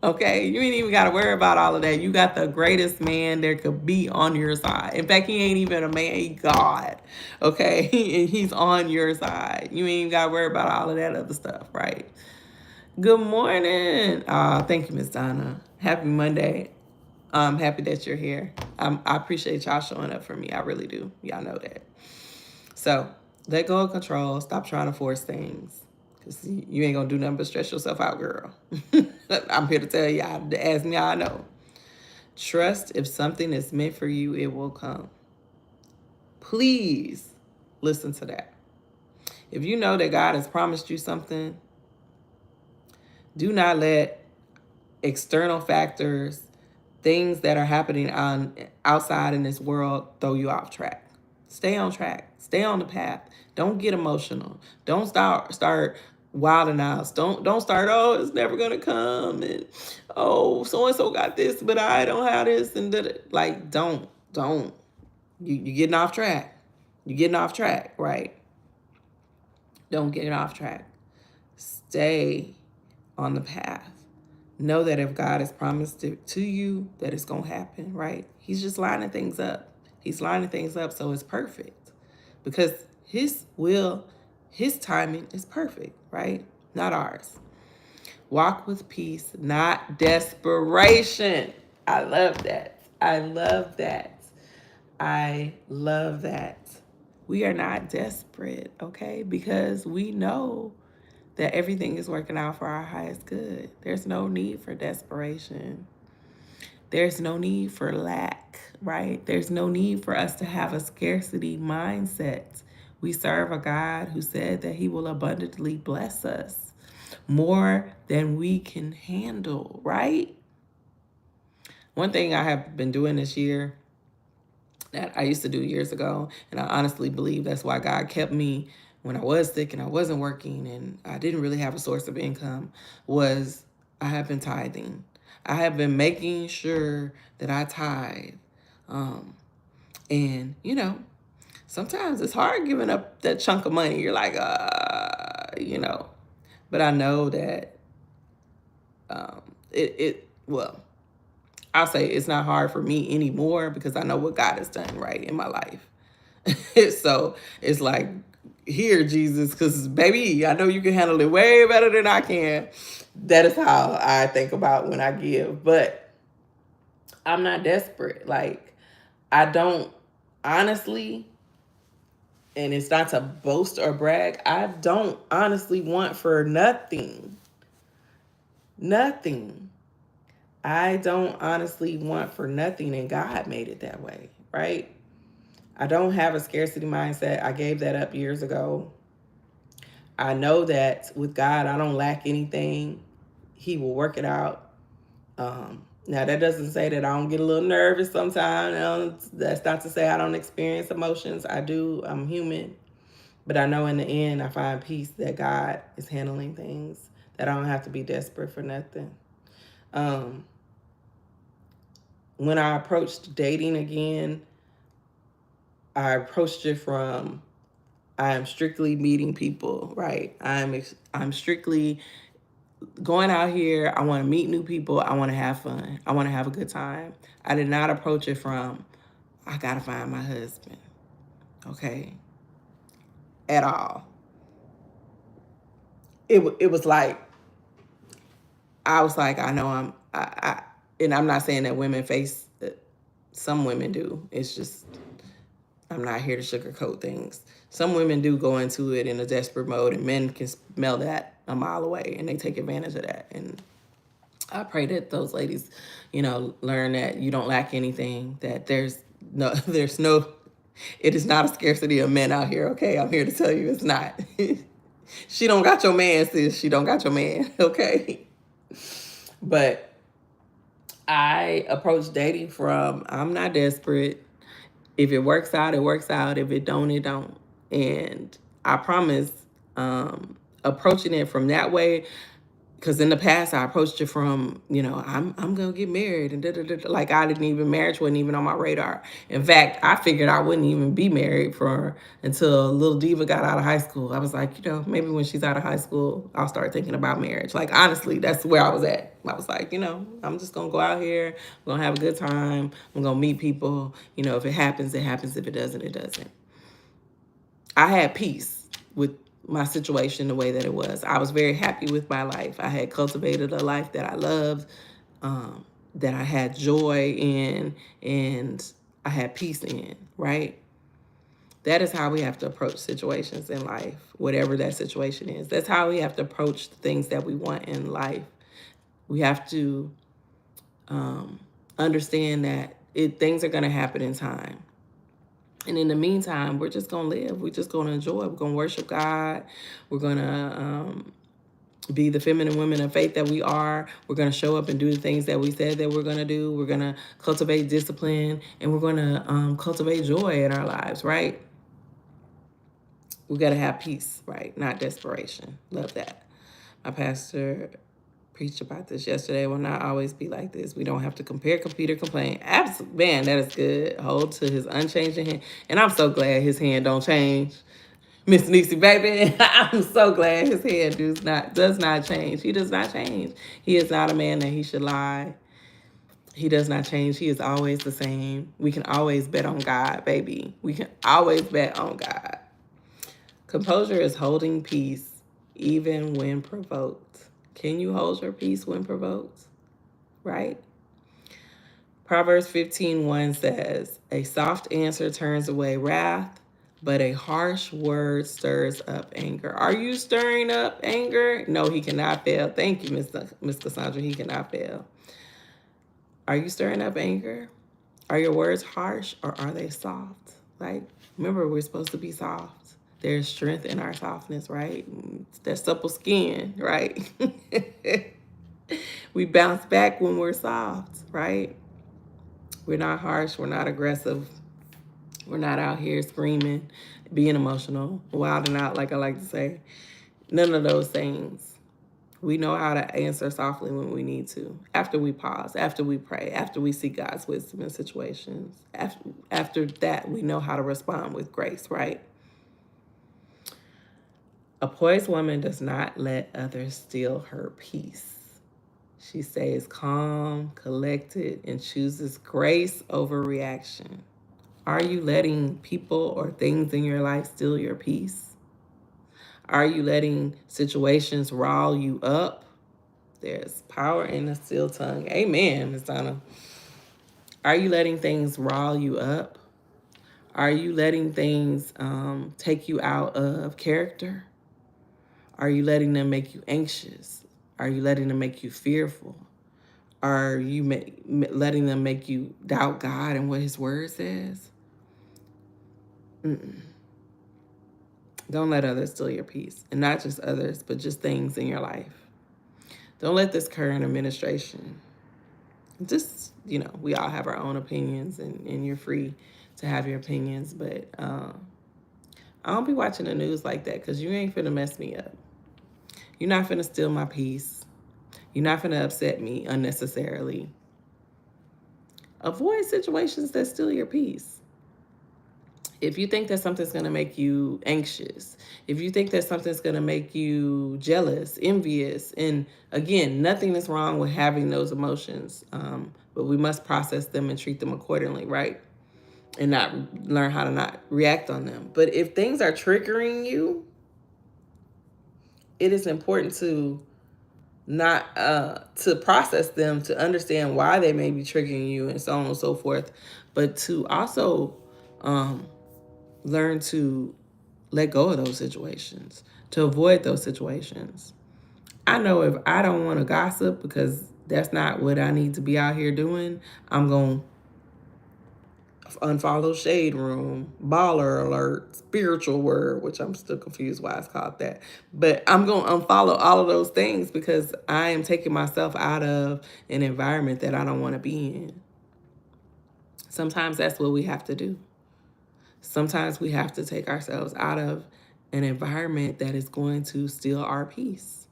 Okay, you ain't even got to worry about all of that. You got the greatest man there could be on your side. In fact, he ain't even a man, he God. Okay, and he's on your side. You ain't even got to worry about all of that other stuff, right? Good morning. Thank you, Miss Donna. Happy Monday. I'm happy that you're here. I appreciate y'all showing up for me. I really do. Y'all know that. So let go of control. Stop trying to force things. Because you ain't going to do nothing but stress yourself out, girl. I'm here to tell y'all, as y'all know. Trust if something is meant for you, it will come. Please listen to that. If you know that God has promised you something, do not let external factors, things that are happening outside in this world, throw you off track. Stay on track. Stay on the path. Don't get emotional. Don't start wilding out. Don't start, oh, it's never gonna come, and oh, so and so got this, but I don't have this, and like don't. You getting off track. You're getting off track, right? Don't get off track. Stay on the path. Know that if God has promised it to you, that it's going to happen, right? He's just lining things up. He's lining things up so it's perfect. Because his will, his timing is perfect, right? Not ours. Walk with peace, not desperation. I love that. I love that. I love that. We are not desperate, okay? Because we know that everything is working out for our highest good. There's no need for desperation. There's no need for lack, right? There's no need for us to have a scarcity mindset. We serve a God who said that he will abundantly bless us more than we can handle, right? One thing I have been doing this year that I used to do years ago, and I honestly believe that's why God kept me when I was sick and I wasn't working and I didn't really have a source of income, was I have been tithing. I have been making sure that I tithe. And, sometimes it's hard giving up that chunk of money. You're like, but I know that well, I'll say it's not hard for me anymore because I know what God has done right in my life. So it's like, here, Jesus, because baby, I know you can handle it way better than I can. That is how I think about when I give. But I'm not desperate. Like, I don't, honestly, and it's not to boast or brag, I don't honestly want for nothing. Nothing. I don't honestly want for nothing, and God made it that way, right? I don't have a scarcity mindset. I gave that up years ago. I know that with God, I don't lack anything. He will work it out. Now, that doesn't say that I don't get a little nervous sometimes. That's not to say I don't experience emotions. I do. I'm human. But I know in the end, I find peace that God is handling things, that I don't have to be desperate for nothing. When I approached dating again, I approached it from, I am strictly meeting people, right? I'm strictly going out here. I want to meet new people. I want to have fun. I want to have a good time. I did not approach it from, I got to find my husband, okay? At all. It was like, I was like, I know and I'm not saying that women face, some women do. It's just, I'm not here to sugarcoat things. Some women do go into it in a desperate mode, and men can smell that a mile away, and they take advantage of that. And I pray that those ladies, learn that you don't lack anything, that there's no, it is not a scarcity of men out here. Okay. I'm here to tell you it's not. She don't got your man, sis. She don't got your man. Okay. But I approach dating from, I'm not desperate. If it works out, it works out. If it don't, it don't. And I promise, approaching it from that way, because in the past I approached it from, I'm gonna get married and like I didn't even, marriage wasn't even on my radar. In fact, I figured I wouldn't even be married for until little Diva got out of high school. I was like, maybe when she's out of high school, I'll start thinking about marriage. Like honestly, that's where I was at. I was like, I'm just gonna go out here, I'm gonna have a good time, I'm gonna meet people. If it happens, it happens. If it doesn't, it doesn't. I had peace with my situation the way that it was. I was very happy with my life. I had cultivated a life that I loved, that I had joy in, and I had peace in, right? That is how we have to approach situations in life, whatever that situation is. That's how we have to approach the things that we want in life. We have to understand that things are going to happen in time. And in the meantime, we're just going to live. We're just going to enjoy. We're going to worship God. We're going to be the feminine women of faith that we are. We're going to show up and do the things that we said that we're going to do. We're going to cultivate discipline, and we're going to cultivate joy in our lives, right? We got to have peace, right? Not desperation. Love that. My pastor preached about this yesterday. Will not always be like this. We don't have to compare, compete, or complain. Absolutely, man, that is good. Hold to his unchanging hand. And I'm so glad his hand don't change. Miss Nisi, baby, I'm so glad his hand does not change. He does not change. He is not a man that he should lie. He does not change. He is always the same. We can always bet on God, baby. We can always bet on God. Composure is holding peace even when provoked. Can you hold your peace when provoked? Right? Proverbs 15:1 says, "A soft answer turns away wrath, but a harsh word stirs up anger." Are you stirring up anger? No, he cannot fail. Thank you, Miss Cassandra. He cannot fail. Are you stirring up anger? Are your words harsh or are they soft? Like, remember, we're supposed to be soft. There's strength in our softness, right? It's that supple skin, right? We bounce back when we're soft, right? We're not harsh. We're not aggressive. We're not out here screaming, being emotional, wilding out, like I like to say. None of those things. We know how to answer softly when we need to. After we pause, after we pray, after we seek God's wisdom in situations. After that, we know how to respond with grace, right? A poised woman does not let others steal her peace. She stays calm, collected, and chooses grace over reaction. Are you letting people or things in your life steal your peace? Are you letting situations rile you up? There's power in the still tongue. Amen, Miss Donna. Are you letting things rile you up? Are you letting things take you out of character? Are you letting them make you anxious? Are you letting them make you fearful? Are you letting them make you doubt God and what his word says? Mm-mm. Don't let others steal your peace. And not just others, but just things in your life. Don't let this current administration, just, we all have our own opinions, and you're free to have your opinions, but I don't be watching the news like that, because you ain't finna mess me up. You're not finna steal my peace. You're not finna upset me unnecessarily. Avoid situations that steal your peace. If you think that something's going to make you anxious, if you think that something's going to make you jealous, envious, and again, nothing is wrong with having those emotions, but we must process them and treat them accordingly, right? And not learn how to not react on them. But if things are triggering you, it is important to not to process them, to understand why they may be triggering you, and so on and so forth, but to also learn to let go of those situations, to avoid those situations. I know if I don't want to gossip because that's not what I need to be out here doing, I'm going to unfollow Shade Room, Baller Alert, Spiritual Word, which I'm still confused why it's called that. But I'm going to unfollow all of those things because I am taking myself out of an environment that I don't want to be in. Sometimes that's what we have to do. Sometimes we have to take ourselves out of an environment that is going to steal our peace,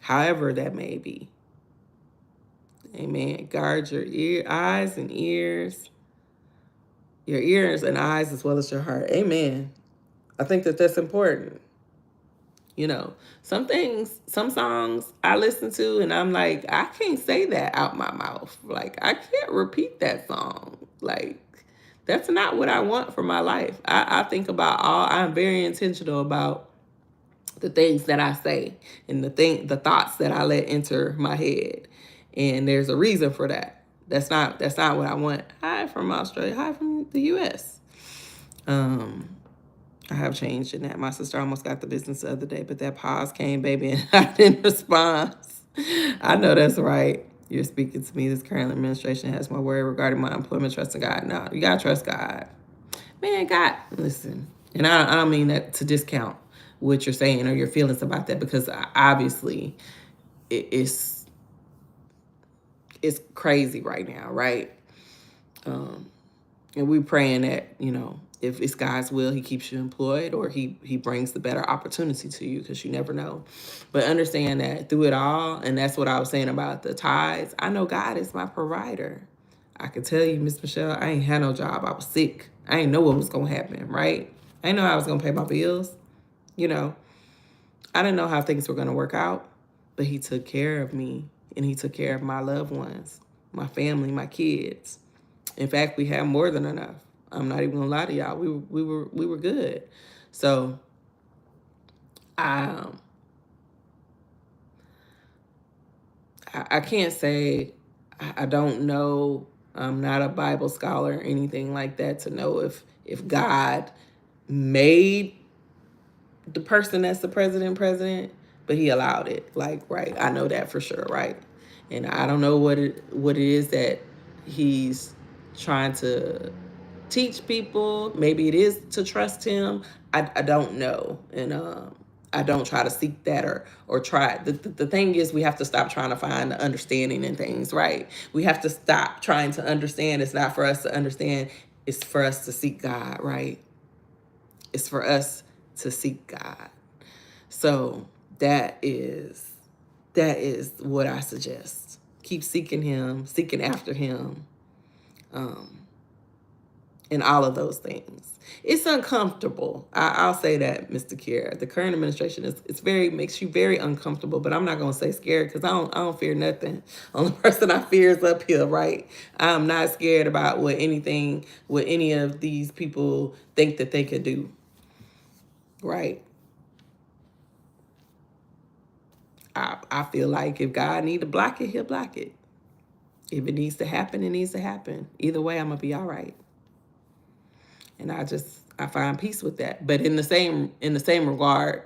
however that may be. Amen. Guard your eyes and ears, your ears and eyes as well as your heart. Amen. I think that that's important. You know, some things, some songs I listen to and I'm like, I can't say that out my mouth. Like, I can't repeat that song. Like, that's not what I want for my life. I think about I'm very intentional about the things that I say and the thoughts that I let enter my head. And there's a reason for that. That's not what I want. Hi from Australia. Hi from the US. I have changed in that. My sister almost got the business the other day, but that pause came, baby, and I didn't respond. I know that's right. You're speaking to me. This current administration has my word regarding my employment. Trust in God. No, you gotta trust God. Man, God, listen. And I don't mean that to discount what you're saying or your feelings about that, because obviously it's crazy right now, right? And we're praying that, if it's God's will, he keeps you employed or he brings the better opportunity to you, because you never know. But understand that through it all, and that's what I was saying about the tithes, I know God is my provider. I can tell you, Miss Michelle, I ain't had no job. I was sick. I ain't know what was going to happen, right? I didn't know how I was going to pay my bills. I didn't know how things were going to work out, but he took care of me and he took care of my loved ones, my family, my kids. In fact, we had more than enough. I'm not even gonna lie to y'all. We were good. So I can't say I don't know. I'm not a Bible scholar or anything like that to know if God made the person that's the president, but he allowed it. Like, right, I know that for sure, right? And I don't know what it is that he's trying to teach people. Maybe it is to trust him. I don't know. And I don't try to seek that or try. The thing is, we have to stop trying to find the understanding in things, right? We have to stop trying to understand. It's not for us to understand. It's for us to seek God, right? It's for us to seek God. So that is what I suggest. Keep seeking him, seeking after him, and all of those things. It's uncomfortable. I'll say that, Mr. Kier. The current administration makes you very uncomfortable, but I'm not gonna say scared, because I don't fear nothing. Only person I fear is up here, right? I'm not scared about what any of these people think that they could do. Right. I feel like if God need to block it, he'll block it. If it needs to happen, it needs to happen. Either way, I'm gonna be all right. And I find peace with that. But in the same regard,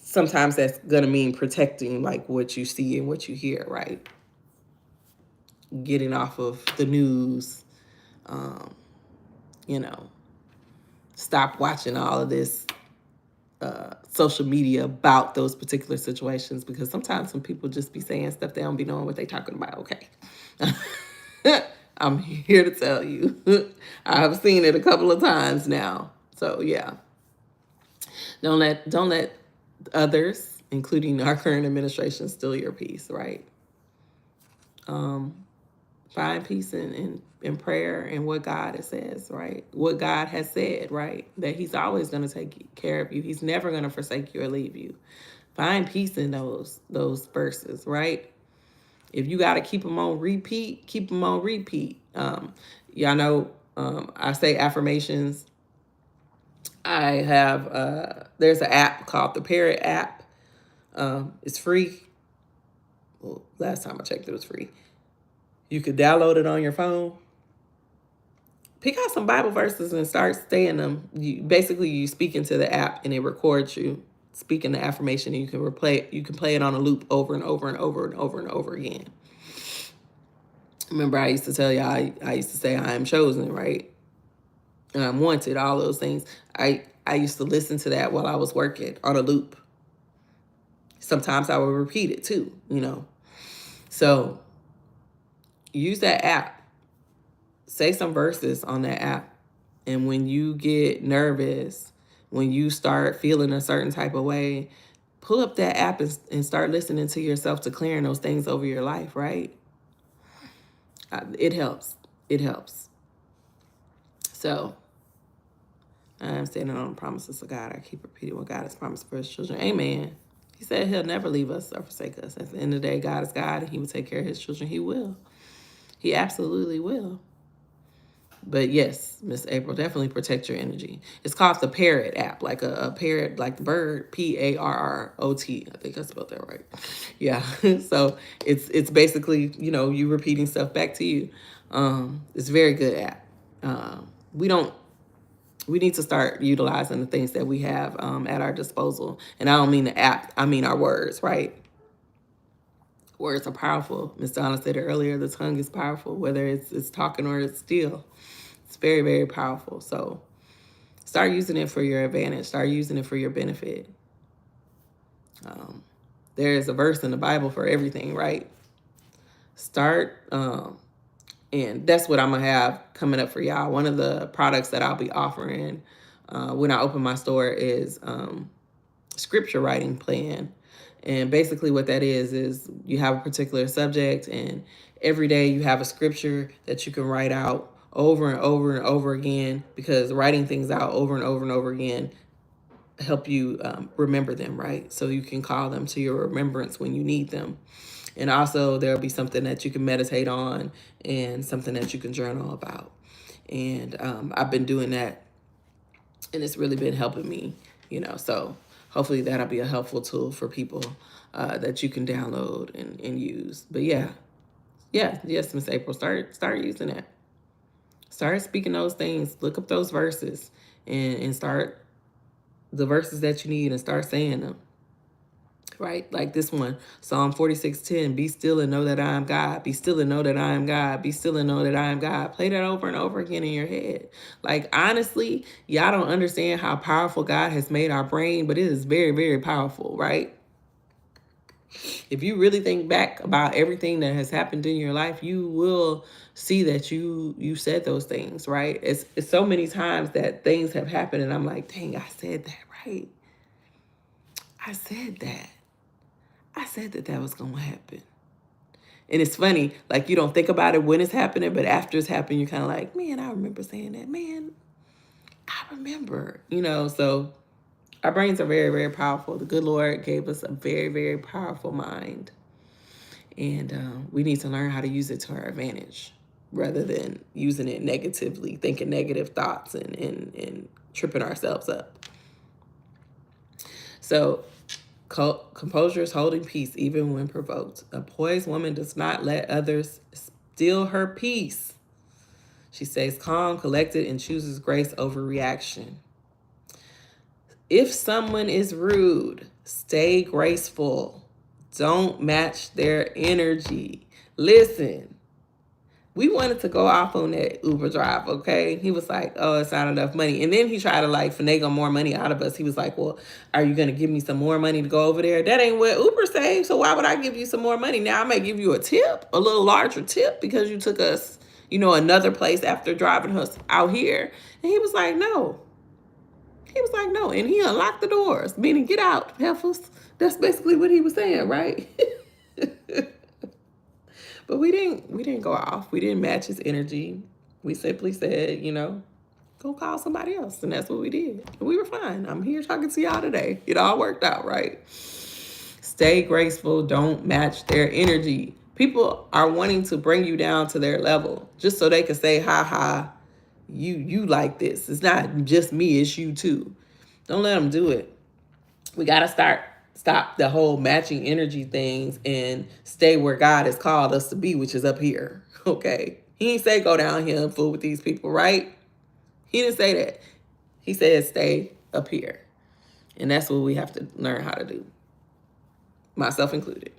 sometimes that's gonna mean protecting like what you see and what you hear, right? Getting off of the news, you know, stop watching all of this social media about those particular situations, because sometimes when people just be saying stuff, they don't be knowing what they talking about. Okay. I'm here to tell you. I've seen it a couple of times now. So yeah. Don't let others, including our current administration, steal your peace, right? Find peace in prayer and what God says, right? What God has said, right? That he's always going to take care of you. He's never going to forsake you or leave you. Find peace in those verses, right? If you got to keep them on repeat, keep them on repeat. Y'all know I say affirmations. I have, there's an app called the Parrot app. It's free. Well, last time I checked, it was free. You could download it on your phone. Pick out some Bible verses and start saying them. You speak into the app and it records you. speaking the affirmation, and you can play it on a loop over and over and over and over and over again. Remember, I used to tell y'all, I used to say I am chosen, right? And I'm wanted, all those things. I used to listen to that while I was working on a loop. Sometimes I would repeat it too, So use that app. Say some verses on that app. And when you get nervous, when you start feeling a certain type of way, pull up that app and start listening to yourself declaring those things over your life, right? It helps. It helps. So I'm standing on the promises of God. I keep repeating what God has promised for his children. Amen. He said he'll never leave us or forsake us. At the end of the day, God is God, and he will take care of his children. He will. He absolutely will. But yes, Miss April, definitely protect your energy. It's called the Parrot app, like a parrot, like the bird, Parrot. I think I spelled that right. Yeah. So it's basically, you repeating stuff back to you. It's a very good app. We need to start utilizing the things that we have at our disposal. And I don't mean the app, I mean our words, right? Words are powerful. Miss Donna said it earlier, the tongue is powerful, whether it's talking or it's still. It's very, very powerful. So start using it for your advantage. Start using it for your benefit. There is a verse in the Bible for everything, right? Start, and that's what I'm going to have coming up for y'all. One of the products that I'll be offering when I open my store is scripture writing plan. And basically what that is you have a particular subject, and every day you have a scripture that you can write out over and over and over again, because writing things out over and over and over again help you remember them, right? So you can call them to your remembrance when you need them. And also there'll be something that you can meditate on and something that you can journal about. And I've been doing that, and it's really been helping me, so hopefully that'll be a helpful tool for people that you can download and use. But yes, Miss April, start using that. Start speaking those things. Look up those verses and start the verses that you need and start saying them. Right? Like this one, Psalm 46:10, be still and know that I am God. Be still and know that I am God. Be still and know that I am God. Play that over and over again in your head. Like, honestly, y'all don't understand how powerful God has made our brain, but it is very, very powerful, right? If you really think back about everything that has happened in your life, you will see that you said those things, right? It's so many times that things have happened and I'm like, dang, I said that, right? I said that. I said that was going to happen. And it's funny, like you don't think about it when it's happening, but after it's happened, you're kind of like, man, I remember saying that. Man, I remember, so our brains are very, very powerful. The good Lord gave us a very, very powerful mind. And we need to learn how to use it to our advantage rather than using it negatively, thinking negative thoughts and tripping ourselves up. So composure is holding peace even when provoked. A poised woman does not let others steal her peace. She stays calm, collected, and chooses grace over reaction. If someone is rude, stay graceful. Don't match their energy. Listen, we wanted to go off on that Uber drive, okay? He was like, oh, it's not enough money. And then he tried to finagle more money out of us. He was like, well, are you going to give me some more money to go over there? That ain't what Uber saves, so why would I give you some more money? Now I may give you a tip, a little larger tip, because you took us, another place after driving us out here. And he was like, no. He was like, no. And he unlocked the doors, meaning get out, heifers. That's basically what he was saying, right? But we didn't go off. We didn't match his energy. We simply said, go call somebody else. And that's what we did. And we were fine. I'm here talking to y'all today. It all worked out, right? Stay graceful. Don't match their energy. People are wanting to bring you down to their level just so they can say, ha ha, you like this. It's not just me, it's you too. Don't let them do it. We got to stop the whole matching energy things and stay where God has called us to be, which is up here. Okay. He didn't say go down here and fool with these people, right? He didn't say that. He said stay up here. And that's what we have to learn how to do, myself included.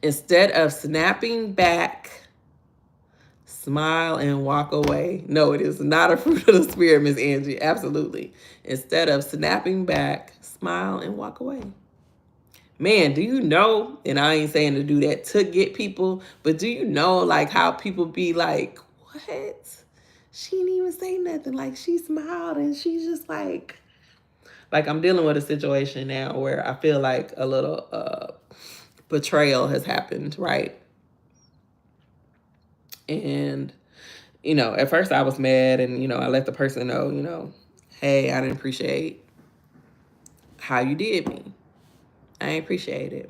Instead of snapping back, smile and walk away. No, it is not a fruit of the spirit, Miss Angie. Absolutely. Instead of snapping back, smile and walk away. Man, do you know, and I ain't saying to do that to get people, but do you know like how people be like, what? She didn't even say nothing. Like she smiled and she's just like I'm dealing with a situation now where I feel like a little betrayal has happened, right? And at first I was mad, and I let the person know, hey, I didn't appreciate how you did me. I ain't appreciate it.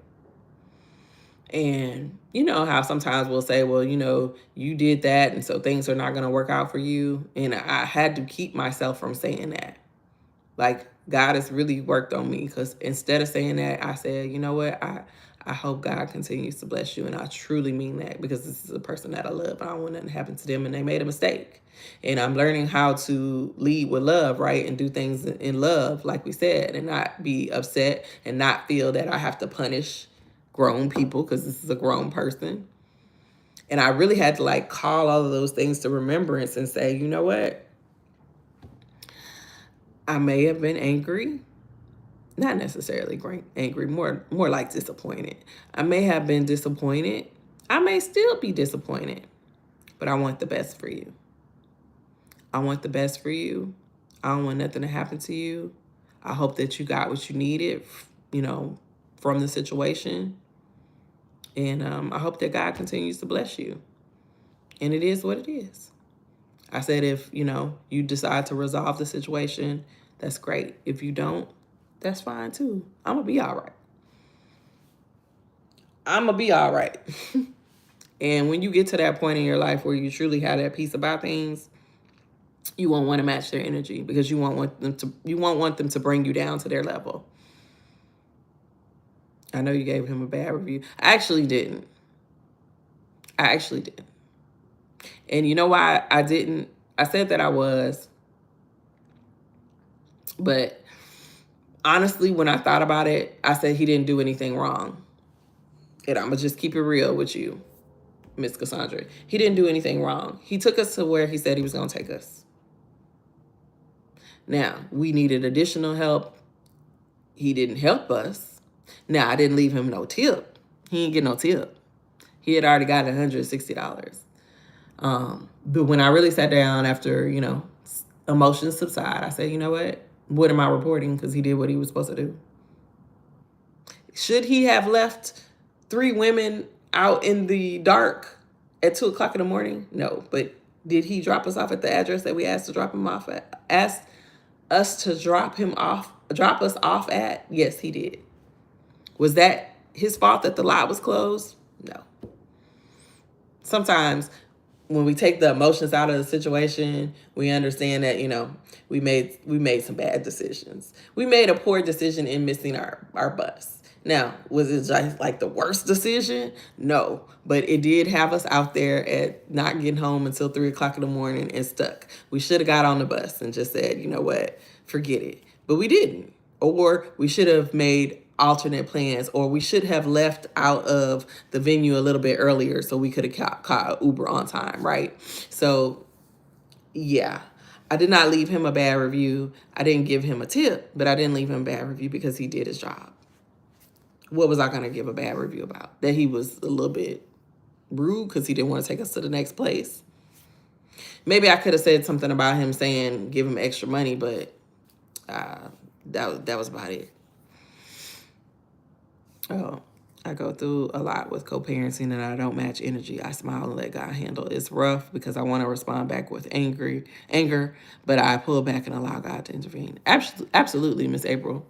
And you know how sometimes we'll say, well, you did that, and so things are not going to work out for you. And I had to keep myself from saying that. Like, God has really worked on me, because instead of saying that, I said, you know what? I hope God continues to bless you. And I truly mean that, because this is a person that I love. I don't want nothing to happen to them, and they made a mistake. And I'm learning how to lead with love, right? And do things in love, like we said, and not be upset and not feel that I have to punish grown people, because this is a grown person. And I really had to like call all of those things to remembrance and say, you know what? I may have been angry, not necessarily angry, more like disappointed. I may have been disappointed. I may still be disappointed, but I want the best for you. I want the best for you. I don't want nothing to happen to you. I hope that you got what you needed, from the situation. And I hope that God continues to bless you. And it is what it is. I said, if, you decide to resolve the situation, that's great. If you don't, that's fine too. I'm going to be all right. I'm going to be all right. And when you get to that point in your life where you truly have that peace about things, you won't want to match their energy, because you won't want them to bring you down to their level. I know you gave him a bad review. I actually didn't. And you know why I didn't? I said that I was, but honestly, when I thought about it, I said he didn't do anything wrong. And I'm going to just keep it real with you, Miss Cassandra. He didn't do anything wrong. He took us to where he said he was going to take us. Now, we needed additional help. He didn't help us. Now, I didn't leave him no tip. He didn't get no tip. He had already got $160. But when I really sat down after, emotions subside, I said, you know what am I reporting? Because he did what he was supposed to do. Should he have left 3 women out in the dark at 2:00 in the morning? No. But did he drop us off at the address that we asked to drop him off at? Asked us to drop us off at? Yes, he did. Was that his fault that the lot was closed? No. Sometimes when we take the emotions out of the situation, we understand that, we made some bad decisions. We made a poor decision in missing our bus. Now, was it just like the worst decision? No, but it did have us out there at not getting home until 3:00 in the morning and stuck. We should have got on the bus and just said, you know what, forget it. But we didn't. Or we should have made alternate plans, or we should have left out of the venue a little bit earlier so we could have caught Uber on time, right? So, yeah. I did not leave him a bad review. I didn't give him a tip, but I didn't leave him a bad review because he did his job. What was I going to give a bad review about? That he was a little bit rude because he didn't want to take us to the next place. Maybe I could have said something about him saying give him extra money, but that was about it. Oh, I go through a lot with co-parenting, and I don't match energy. I smile and let God handle it. It's rough because I want to respond back with anger, but I pull back and allow God to intervene. Absolutely, Miss April.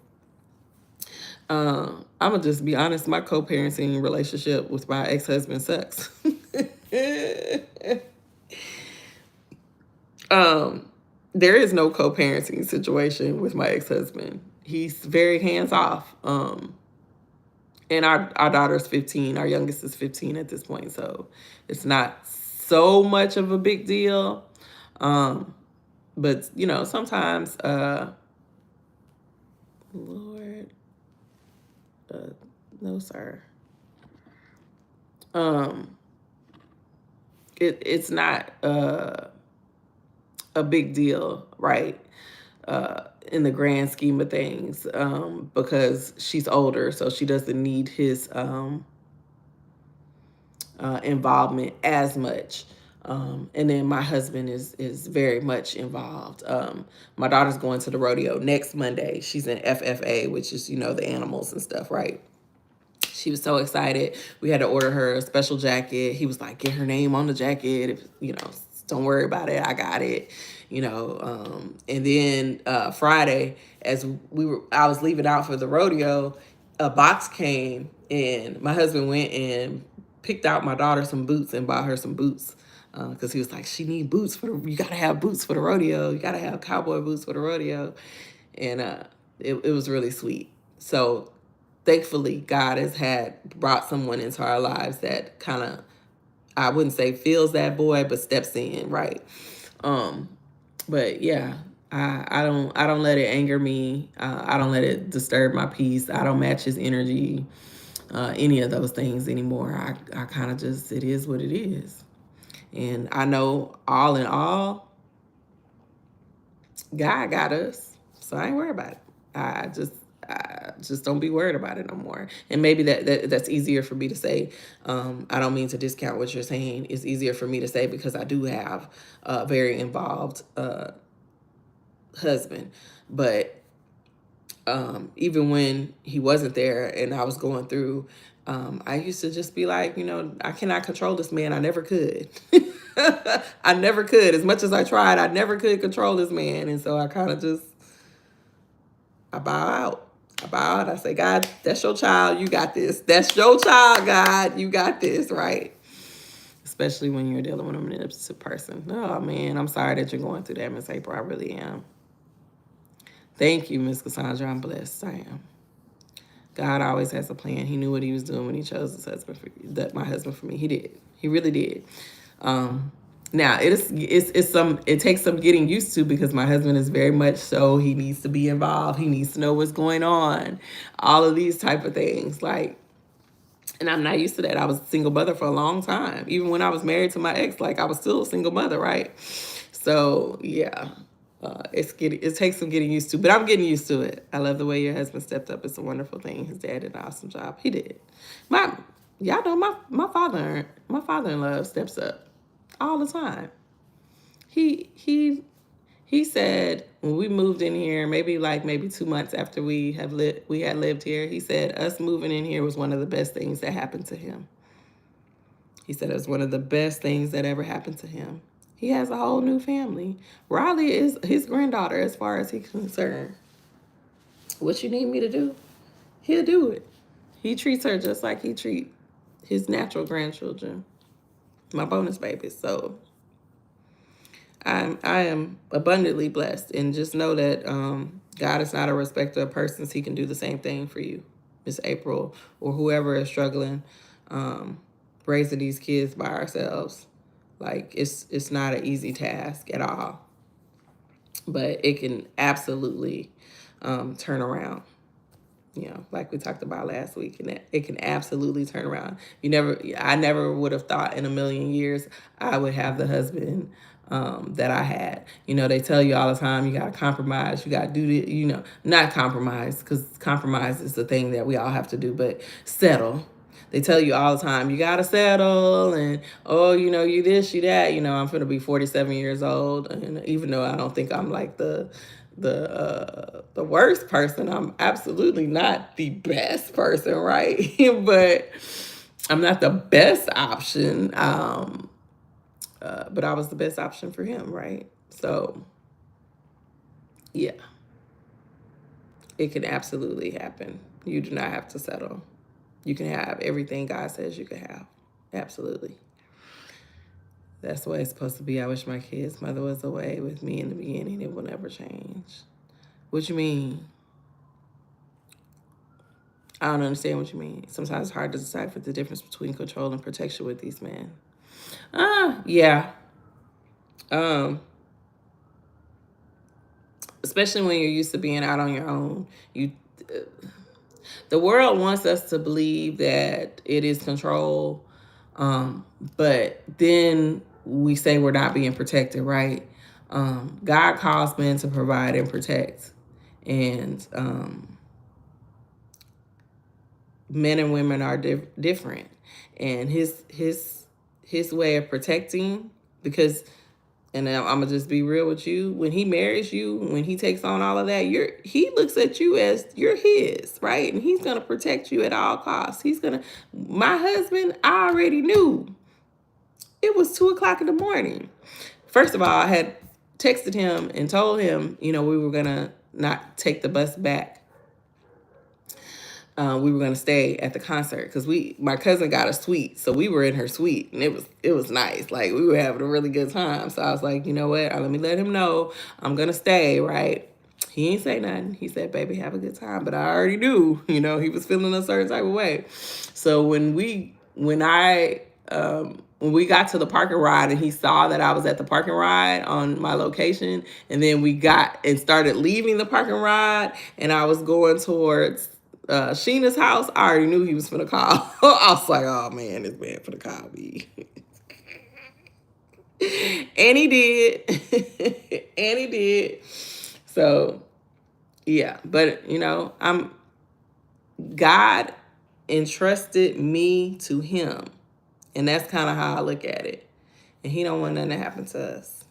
I'm gonna just be honest. My co-parenting relationship with my ex-husband sucks. There is no co-parenting situation with my ex-husband. He's very hands-off. And our daughter's 15. Our youngest is 15 at this point, so it's not so much of a big deal. But sometimes Lord, no, sir. Um, it's not a big deal, right? In the grand scheme of things, because she's older, so she doesn't need his involvement as much. And then my husband is very much involved. My daughter's going to the rodeo next Monday. She's in FFA, which is, the animals and stuff, right? She was so excited. We had to order her a special jacket. He was like, get her name on the jacket. If, don't worry about it. I got it. And then Friday, as I was leaving out for the rodeo, a box came and my husband went and picked out my daughter some boots and bought her some boots. Because he was like, she need boots you got to have boots for the rodeo. You got to have cowboy boots for the rodeo. And it was really sweet. So thankfully, God has brought someone into our lives that kind of, I wouldn't say feels that boy, but steps in, right? But yeah, I don't let it anger me. I don't let it disturb my peace. I don't match his energy, any of those things anymore. I kind of just, it is what it is. And I know all in all, God got us. So I ain't worried about it. I just don't be worried about it no more. And maybe that's easier for me to say. I don't mean to discount what you're saying. It's easier for me to say because I do have a very involved husband. But even when he wasn't there and I was going through, I used to just be like, I cannot control this man. I never could. I never could. As much as I tried, I never could control this man. And so I kind of just, I bow out. I bow out. I say, God, that's your child. You got this. That's your child, God. You got this, right? Especially when you're dealing with a manipulative person. Oh, man, I'm sorry that you're going through that, Miss April. I really am. Thank you, Miss Cassandra. I'm blessed. I am. God always has a plan. He knew what he was doing when he chose my husband for me. He did. He really did. Now it takes some getting used to because my husband is very much so, he needs to be involved. He needs to know what's going on. All of these type of things. And I'm not used to that. I was a single mother for a long time. Even when I was married to my ex, I was still a single mother, right? So yeah. It takes some getting used to, but I'm getting used to it. I love the way your husband stepped up. It's a wonderful thing. His dad did an awesome job. He did. Y'all know my father-in-law steps up all the time. He said when we moved in here, maybe 2 months after we had lived here, he said us moving in here was one of the best things that happened to him. He said it was one of the best things that ever happened to him. He has a whole new family. Riley is his granddaughter as far as he's concerned. What you need me to do, he'll do it. He treats her just like he treats his natural grandchildren, my bonus babies. So I am abundantly blessed, and just know that God is not a respecter of persons. He can do the same thing for you, Miss April, or whoever is struggling raising these kids by ourselves. It's not an easy task at all, but it can absolutely turn around. Like we talked about last week, and it can absolutely turn around. I never would have thought in a million years I would have the husband that I had. They tell you all the time, you got to compromise, you got to do the, not compromise, because compromise is the thing that we all have to do, but settle. They tell you all the time, you got to settle, and, you this, you that. I'm going to be 47 years old, and even though I don't think I'm like the worst person, I'm absolutely not the best person, right? But I'm not the best option. But I was the best option for him, right? So, yeah, it can absolutely happen. You do not have to settle. You can have everything God says you can have. Absolutely. That's the way it's supposed to be. I wish my kid's mother was away with me in the beginning. It will never change. What you mean? I don't understand what you mean. Sometimes it's hard to decipher the difference between control and protection with these men. Yeah. Especially when you're used to being out on your own. the world wants us to believe that it is control, but then we say we're not being protected, right? God calls men to provide and protect, and men and women are different, and his way of protecting, because, and I'm gonna just be real with you, when he marries you, when he takes on all of that, he looks at you as you're his, right? And he's gonna protect you at all costs. My husband, I already knew it was 2 o'clock in the morning. First of all, I had texted him and told him, we were gonna not take the bus back. We were going to stay at the concert because my cousin got a suite, so we were in her suite, and it was nice. Like, we were having a really good time. So I was like, you know what? Let me let him know I'm gonna stay. Right? He ain't say nothing. He said, "Baby, have a good time." But I already knew, he was feeling a certain type of way. So when we got to the parking ride and he saw that I was at the parking ride on my location, and then we got and started leaving the parking ride, and I was going towards Sheena's house, I already knew he was finna call. I was like, oh man, this man finna call me. And he did. And he did. So, yeah. But, God entrusted me to him. And that's kind of how I look at it. And he don't want nothing to happen to us.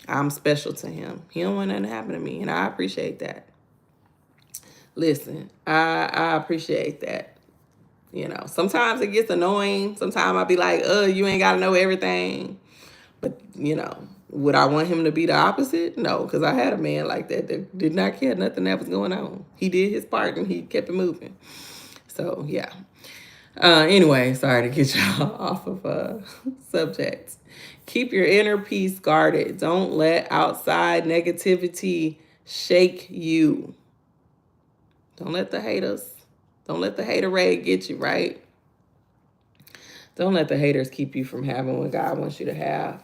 I'm special to him. He don't want nothing to happen to me. And I appreciate that. Listen, I appreciate that. Sometimes it gets annoying. Sometimes I'll be like, you ain't got to know everything. But, would I want him to be the opposite? No, because I had a man like that did not care nothing that was going on. He did his part and he kept it moving. So, yeah. Anyway, sorry to get y'all off of subjects. Keep your inner peace guarded. Don't let outside negativity shake you. Don't let the haterade get you, right? Don't let the haters keep you from having what God wants you to have.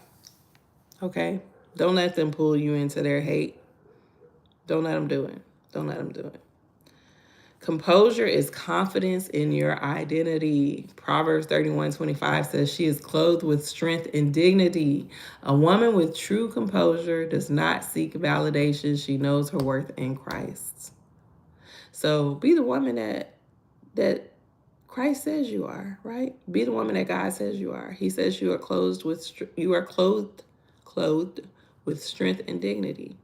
Okay? Don't let them pull you into their hate. Don't let them do it. Don't let them do it. Composure is confidence in your identity. Proverbs 31:25 says, she is clothed with strength and dignity. A woman with true composure does not seek validation. She knows her worth in Christ. So be the woman that Christ says you are, right? Be the woman that God says you are. He says you are clothed with strength and dignity.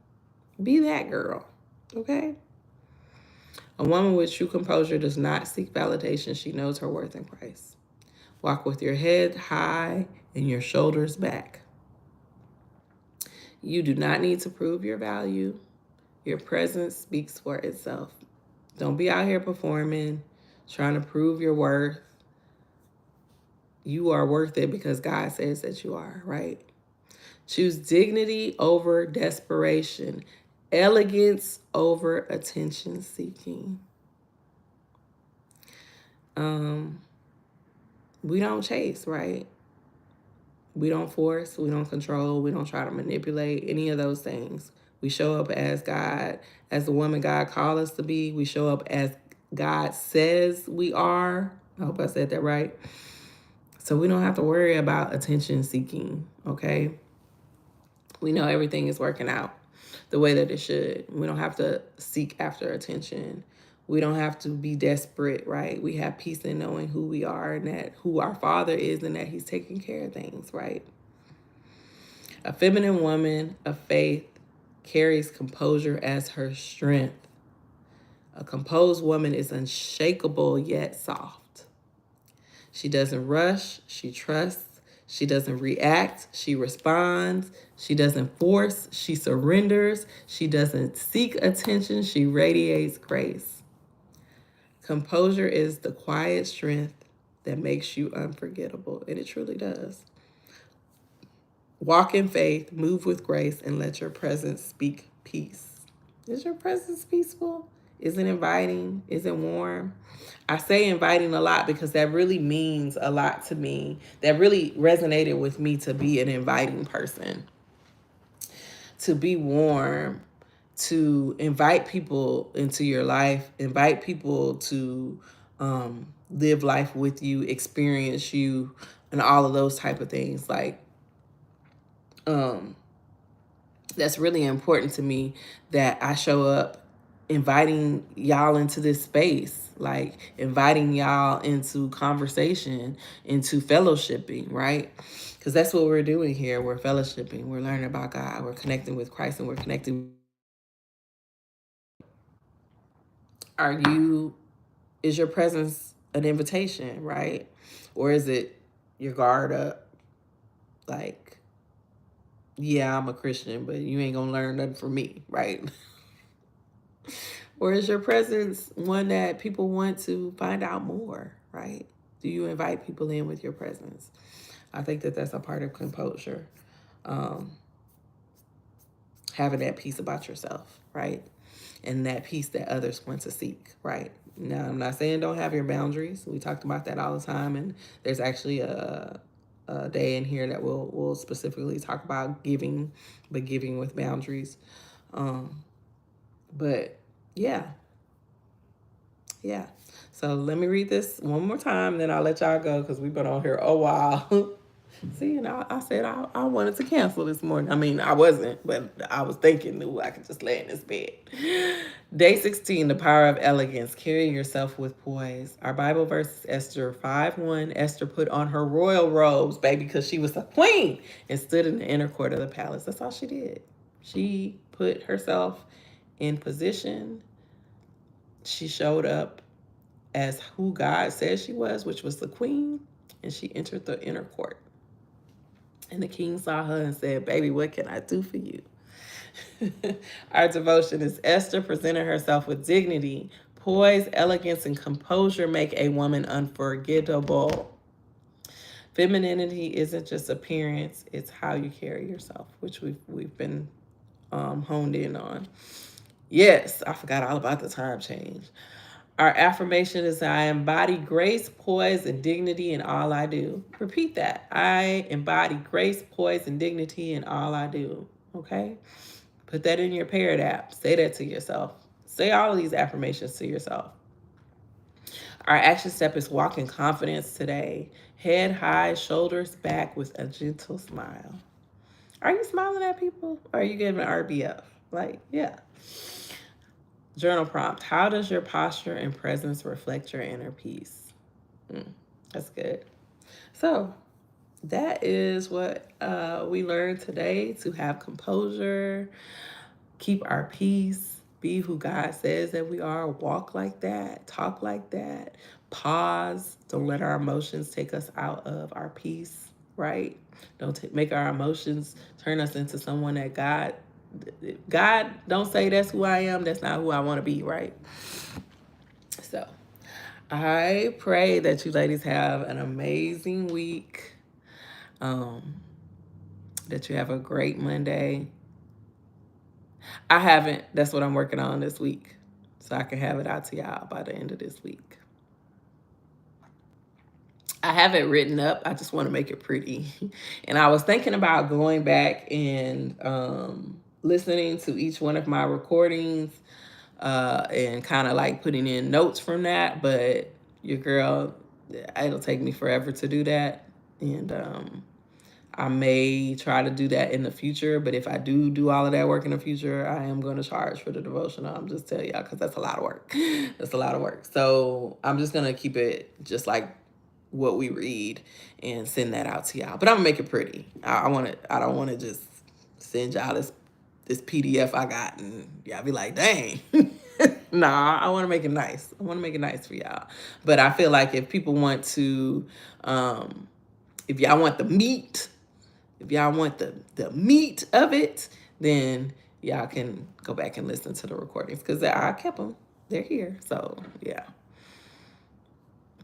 Be that girl, okay? A woman with true composure does not seek validation. She knows her worth in Christ. Walk with your head high and your shoulders back. You do not need to prove your value. Your presence speaks for itself. Don't be out here performing, trying to prove your worth. You are worth it because God says that you are, right? Choose dignity over desperation, elegance over attention seeking. We don't chase, right? We don't force, we don't control, we don't try to manipulate any of those things. We show up as God, as the woman God called us to be. We show up as God says we are. I hope I said that right. So we don't have to worry about attention seeking, okay? We know everything is working out the way that it should. We don't have to seek after attention. We don't have to be desperate, right? We have peace in knowing who we are and that who our Father is and that he's taking care of things, right? A feminine woman of faith carries composure as her strength. A composed woman is unshakable yet soft. She doesn't rush, she trusts. She doesn't react, she responds. She doesn't force, she surrenders. She doesn't seek attention, she radiates grace. Composure is the quiet strength that makes you unforgettable, and it truly does. Walk in faith, move with grace, and let your presence speak peace. Is your presence peaceful? Is it inviting? Is it warm? I say inviting a lot because that really means a lot to me. That really resonated with me, to be an inviting person, to be warm, to invite people into your life, invite people to live life with you, experience you, and all of those type of things. Like, that's really important to me, that I show up inviting y'all into this space, like inviting y'all into conversation, into fellowshipping, right? Because that's what we're doing here. We're fellowshipping, we're learning about God, we're connecting with Christ, and we're connecting. Are you, is your presence an invitation, right? Or is it your guard up? Like, yeah, I'm a Christian, but you ain't gonna learn nothing from me, right? Or is your presence one that people want to find out more, right? Do you invite people in with your presence? I think that that's a part of composure. Um, Having that peace about yourself, right? And that peace that others want to seek, right? Now, I'm not saying don't have your boundaries. We talked about that all the time, and there's actually a day in here that we'll specifically talk about giving, but giving with boundaries. But yeah, yeah. So let me read this one more time, then I'll let y'all go because we've been on here a while. See, and I said I wanted to cancel this morning. I mean, I wasn't, but I was thinking, ooh, I could just lay in this bed. Day 16, the power of elegance, carrying yourself with poise. Our Bible verse is Esther 5:1. Esther put on her royal robes, baby, because she was a queen, and stood in the inner court of the palace. That's all she did. She put herself in position. She showed up as who God said she was, which was the queen, and she entered the inner court. And the king saw her and said, baby, what can I do for you? Our devotion is Esther presented herself with dignity. Poise, elegance, and composure make a woman unforgettable. Femininity isn't just appearance, it's how you carry yourself, which we've been honed in on. Yes, I forgot all about the time change. Our affirmation is I embody grace, poise, and dignity in all I do. Repeat that. I embody grace, poise, and dignity in all I do. Okay? Put that in your Parrot app. Say that to yourself. Say all of these affirmations to yourself. Our action step is walk in confidence today. Head high, shoulders back with a gentle smile. Are you smiling at people? Or are you giving RBF? Like, yeah. Journal prompt. How does your posture and presence reflect your inner peace? That's good. So that is what we learned today, to have composure, keep our peace, be who God says that we are, walk like that, talk like that, pause. Don't let our emotions take us out of our peace, right? Don't make our emotions turn us into someone that God don't say that's who I am, that's not who I want to be, right? So I pray that you ladies have an amazing week, that you have a great Monday. I haven't, that's what I'm working on this week, so I can have it out to y'all by the end of this week. I have it written up. I just want to make it pretty. And I was thinking about going back and listening to each one of my recordings and kind of like putting in notes from that. But your girl, it'll take me forever to do that. And I may try to do that in the future, but if I do all of that work in the future, I am going to charge for the devotional. I'm just telling y'all, because that's a lot of work. That's a lot of work. So I'm just going to keep it just like what we read and send that out to y'all. But I'm gonna make it pretty. I want to. I don't want to just send y'all this PDF I got and y'all be like, dang. Nah, I want to make it nice. I want to make it nice for y'all. But I feel like if people want to, if y'all want the meat, if y'all want the meat of it, then y'all can go back and listen to the recordings because I kept them. They're here. So yeah.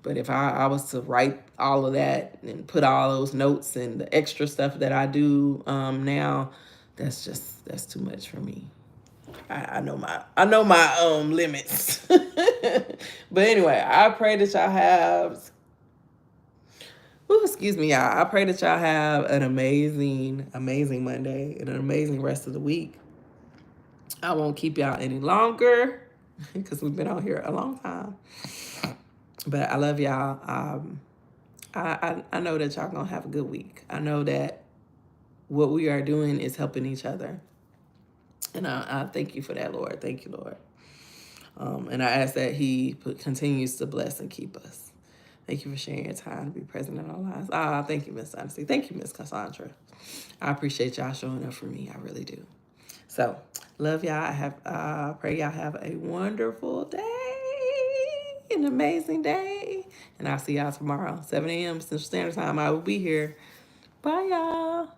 But if I was to write all of that and put all those notes and the extra stuff that I do now, that's too much for me. I know my limits. But anyway, I pray that y'all have. Ooh, excuse me, y'all. I pray that y'all have an amazing, amazing Monday and an amazing rest of the week. I won't keep y'all any longer because we've been out here a long time. But I love y'all. I know that y'all gonna have a good week. I know that what we are doing is helping each other. And I thank you for that, Lord. Thank you, Lord. And I ask that He continues to bless and keep us. Thank you for sharing your time to be present in our lives. Thank you, Miss Honesty. Thank you, Miss Cassandra. I appreciate y'all showing up for me. I really do. So, love y'all. Pray y'all have a wonderful day, an amazing day. And I'll see y'all tomorrow, 7 a.m. Central Standard Time. I will be here. Bye, y'all.